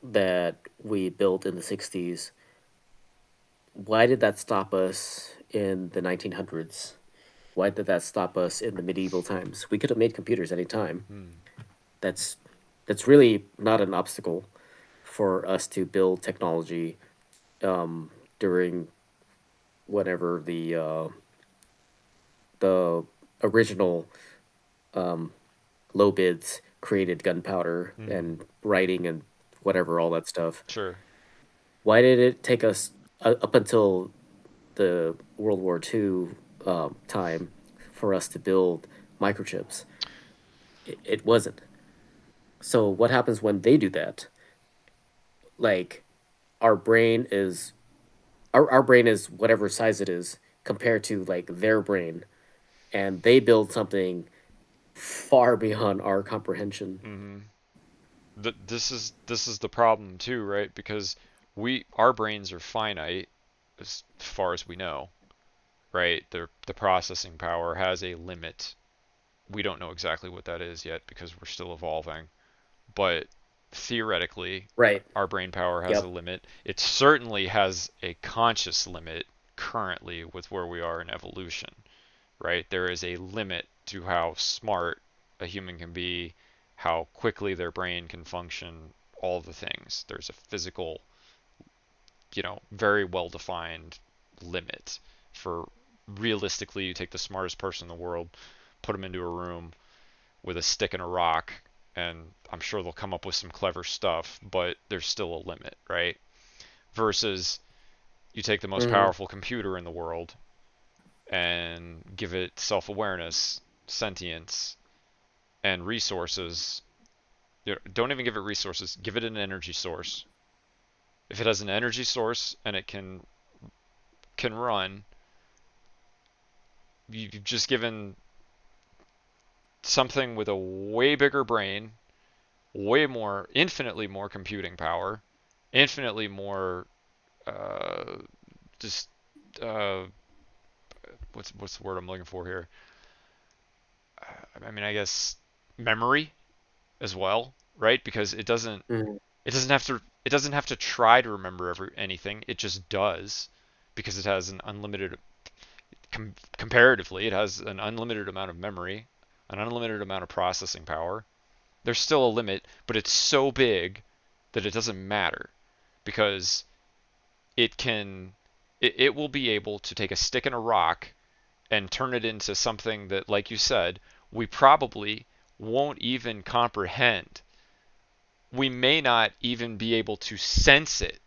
that we built in the 60s. Why did that stop us in the 1900s? Why did that stop us in the medieval times? We could have made computers any time. Hmm. That's that's really not an obstacle for us to build technology during whatever the original low bids created gunpowder Hmm. and writing and whatever all that stuff. Sure. Why did it take us up until the World War II time for us to build microchips? It wasn't. So what happens when they do that? Like our brain is our brain is whatever size it is compared to like their brain, and they build something far beyond our comprehension. Hmm. This is the problem too, right? Because our brains are finite as far as we know, right? The processing power has a limit. We don't know exactly what that is yet because we're still evolving. But theoretically, Right. our brain power has a Yep. limit. It certainly has a conscious limit currently with where we are in evolution, right? There is a limit to how smart a human can be, how quickly their brain can function, all the things. There's a physical, very well defined limit for realistically, you take the smartest person in the world, put them into a room with a stick and a rock, and I'm sure they'll come up with some clever stuff, but there's still a limit, right? Versus you take the most Mm-hmm. powerful computer in the world and give it self awareness, sentience, and resources. Don't even give it resources, give it an energy source. If it has an energy source and it can run, you've just given something with a way bigger brain, way more, infinitely more computing power, infinitely more uh, just uh, what's the word I'm looking for here? I mean, I guess memory as well, right? Because Mm-hmm. it doesn't have to try to remember anything. It just does because it has an unlimited comparatively it has an unlimited amount of memory, an unlimited amount of processing power, there's still a limit, but it's so big that it doesn't matter because it can it will be able to take a stick and a rock and turn it into something that, like you said, we probably won't even comprehend. We may not even be able to sense it.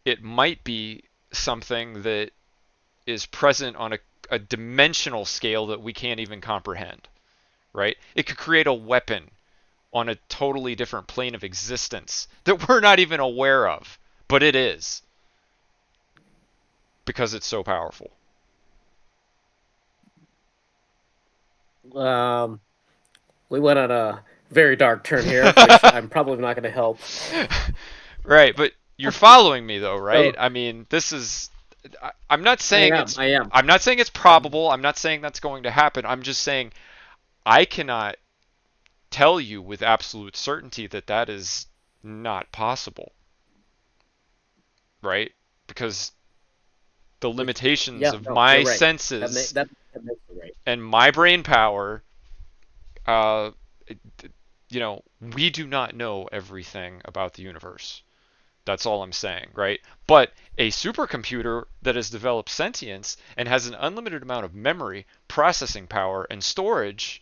It might be something that is present on a dimensional scale that we can't even comprehend, right? It could create a weapon on a totally different plane of existence that we're not even aware of, but it is because it's so powerful. Um, we went on a very dark turn here, which I'm probably not going to help. Right, but you're following me though, right? So I mean, this is I'm not I saying am, I am. I'm not saying it's I'm, probable. I'm not saying that's going to happen. I'm just saying I cannot tell you with absolute certainty that that is not possible, right? Because the which, limitations yeah, of no, you're my right. senses That makes you right. and my brain power, uh, you know, we do not know everything about the universe. That's all I'm saying, right? But a supercomputer that has developed sentience and has an unlimited amount of memory, processing power, and storage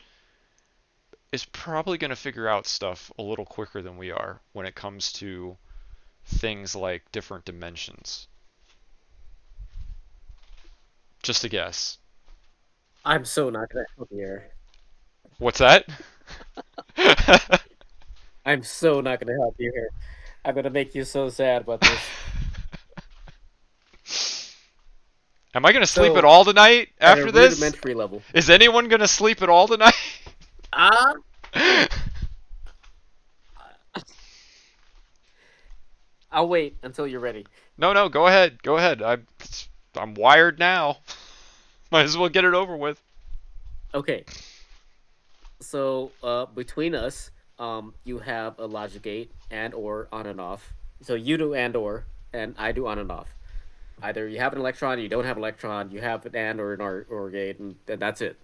is probably going to figure out stuff a little quicker than we are when it comes to things like different dimensions. Just a guess. I'm so not going to help you here. What's that? I'm so not going to help you here. I'm going to make you so sad about this. Am I going to sleep at So, all tonight at a after this? rudimentary level, Is anyone going to sleep at all tonight? ah, I'll wait until you're ready. No, no, go ahead. Go ahead. I'm wired now. Might as well get it over with. Okay, so between us, you have a logic gate and or on and off. So you do and I do on and off. Either you have an electron, you don't have an electron, you have an and or an or gate, and that's it.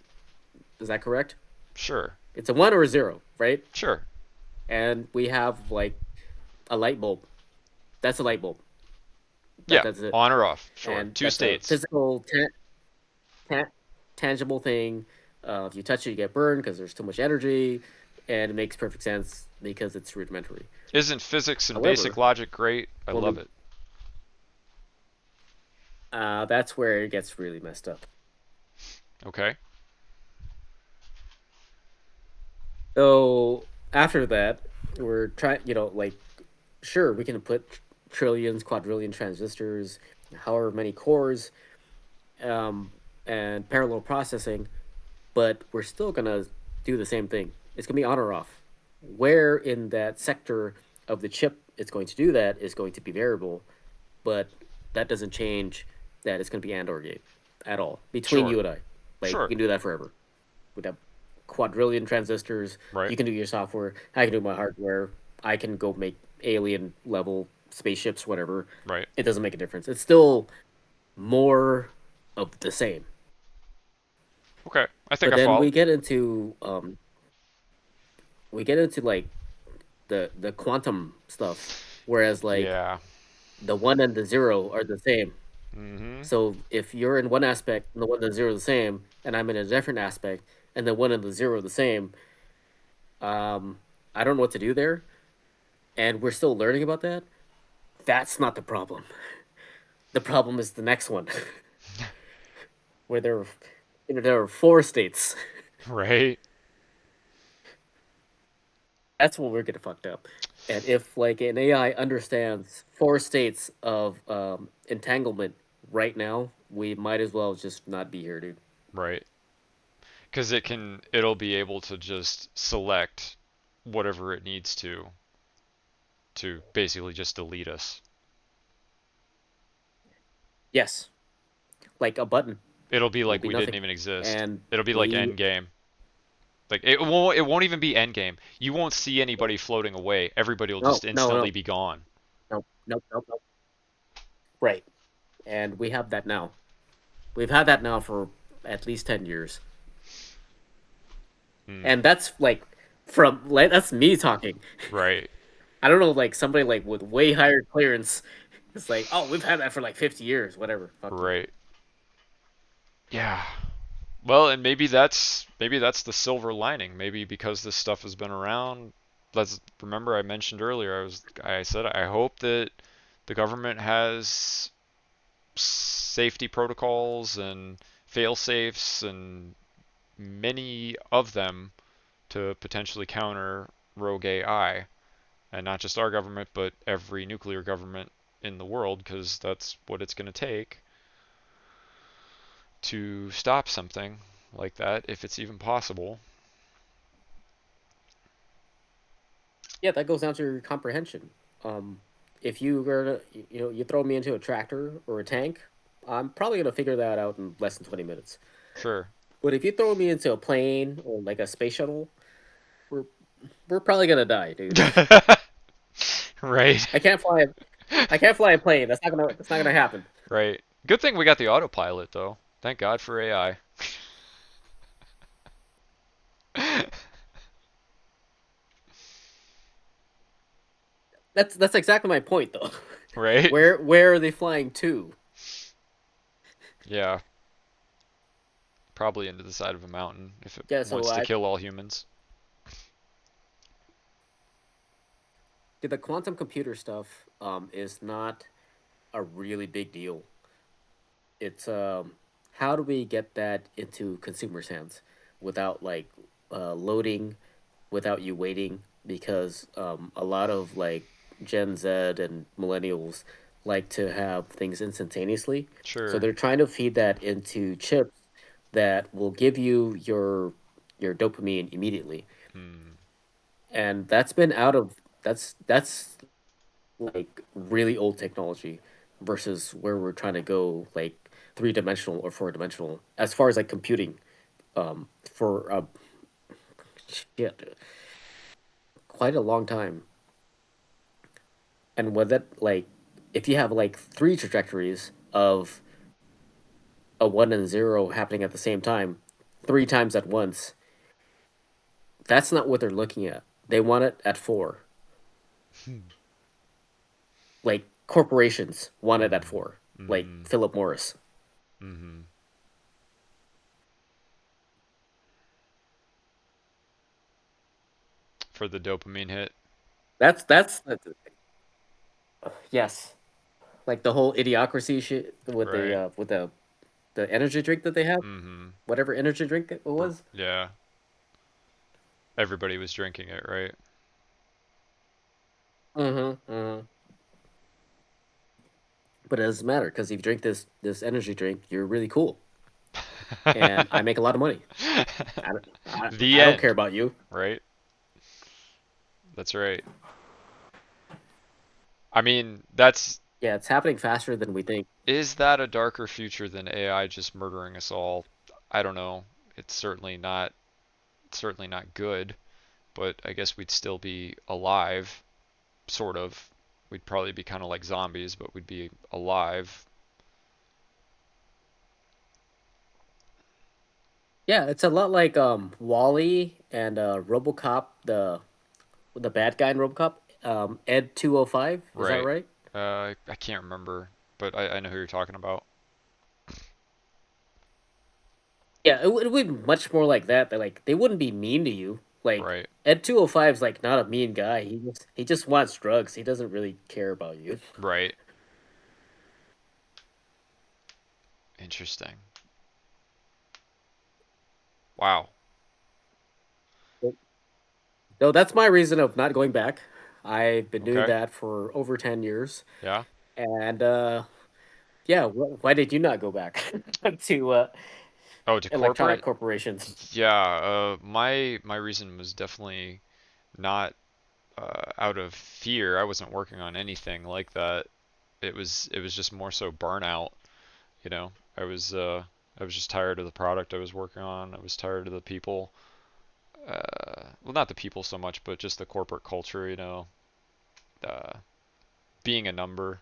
Is that correct? Sure. It's a one or a zero, right? Sure. And we have like a light bulb. That's a light bulb. Yeah. That's it. On or off. Sure. And Two that's a states. physical, ta- tangible thing. If you touch it, you get burned because there's too much energy, and it makes perfect sense because it's rudimentary. Isn't physics and basic However, logic great? I when love we it. that's where it gets really messed up. Okay. So after that, we're trying, like, sure, we can put trillions, quadrillion transistors, however many cores, um, and parallel processing, but we're still gonna do the same thing. It's gonna be on or off. Where in that sector of the chip it's going to do that is going to be variable, but that doesn't change that it's going to be and or gate at all between Sure. you and I. Like you Sure. can do that forever. With that quadrillion transistors, Right. you can do your software. I can do my hardware. I can go make alien level spaceships, whatever. Right. It doesn't make a difference. It's still more of the same. Okay. I think But I then follow. we get into like the quantum stuff, whereas like Yeah. the one and the zero are the same. Mm-hmm. So if you're in one aspect and the one and the zero are the same, and I'm in a different aspect and the one and the zero are the same, um, I don't know what to do there, and we're still learning about that. That's not the problem. The problem is the next one, where there are four states. Right. That's when we're getting fucked up. And if like an AI understands four states of entanglement right now, we might as well just not be here, dude. Right. Because it'll be able to just select whatever it needs to basically just delete us. Yes, like a button It'll be will like be we didn't nothing, even exist. and It'll be like we Endgame. Like it won't even be Endgame. You won't see anybody floating away. Everybody will no just no instantly no be gone. no no no no right, and we have that now. We've had that now for at least 10 years. Mm, and that's like that's me talking. right. I don't know, like somebody like with way higher clearance. It's like, oh, we've had that for like 50 years, whatever. Fuck you. Right. Yeah. Well, and maybe that's the silver lining. Maybe because this stuff has been around. Let's remember I mentioned earlier. I said I hope that the government has safety protocols and fail safes and many of them to potentially counter rogue AI, and not just our government, but every nuclear government in the world, because that's what it's going to take to stop something like that, if it's even possible. Yeah, that goes down to your comprehension. Um, if you were to, you throw me into a tractor or a tank, I'm probably gonna figure that out in less than 20 minutes. Sure. But if you throw me into a plane or like a space shuttle, we're we're probably gonna die, dude. Right. I can't fly. I can't fly a plane. That's not gonna happen. Right. Good thing we got the autopilot though. Thank God for AI. That's exactly my point, though. Right? Where are they flying to? Yeah. Probably into the side of a mountain if it Yeah, so wants to I kill all humans. the quantum computer stuff is not a really big deal. It's how do we get that into consumers' hands without like loading, without you waiting? Because a lot of like Gen Z and millennials like to have things instantaneously, so Sure. they're trying to feed that into chips that will give you your dopamine immediately, Hmm. and that's like really old technology versus where we're trying to go like 3 dimensional or 4 dimensional as far as like computing for shit, quite a long time. And with that, like if you have like three trajectories of a one and zero happening at the same time, three times at once, that's not what they're looking at. They want it at four. Like corporations want it at Mm-hmm. four, like Mm-hmm. Philip Morris. Mm-hmm. For the dopamine hit. That's yes, like the whole idiocracy shit Right. with the energy drink that they have, Mm-hmm. whatever energy drink it was. Yeah. Everybody was drinking it, right? Mm-hmm. Mm-hmm. But it doesn't matter because if you drink this energy drink, you're really cool, and I make a lot of money. I don't, The I don't care end, about you. right? That's right. I mean, that's Yeah, it's happening faster than we think. is that a darker future than AI just murdering us all? I don't know. It's certainly not good, but I guess we'd still be alive, sort of. We'd probably be kind of like zombies, but we'd be alive. Yeah, it's a lot like Wally and RoboCop, the bad guy in RoboCop, Ed 205. Is that Right. right? I can't remember, but I know who you're talking about. Yeah, it would be much more like that. That like they wouldn't be mean to you. Like Right. Ed 205 is like not a mean guy. He just wants drugs. He doesn't really care about you. Right. Interesting. Wow. No, that's my reason of not going back. I've been doing Okay. that for over 10 years. Yeah. And yeah, why did you not go back to Oh, to electronic corporate? corporations? Yeah, my reason was definitely not out of fear. I wasn't working on anything like that. It was just more so burnout, you know. I was just tired of the product I was working on. I was tired of the people. Well, not the people so much, but just the corporate culture, you know. Uh, Being a number,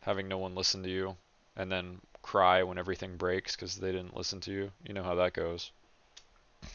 having no one listen to you, and then cry when everything breaks because they didn't listen to you. You know how that goes.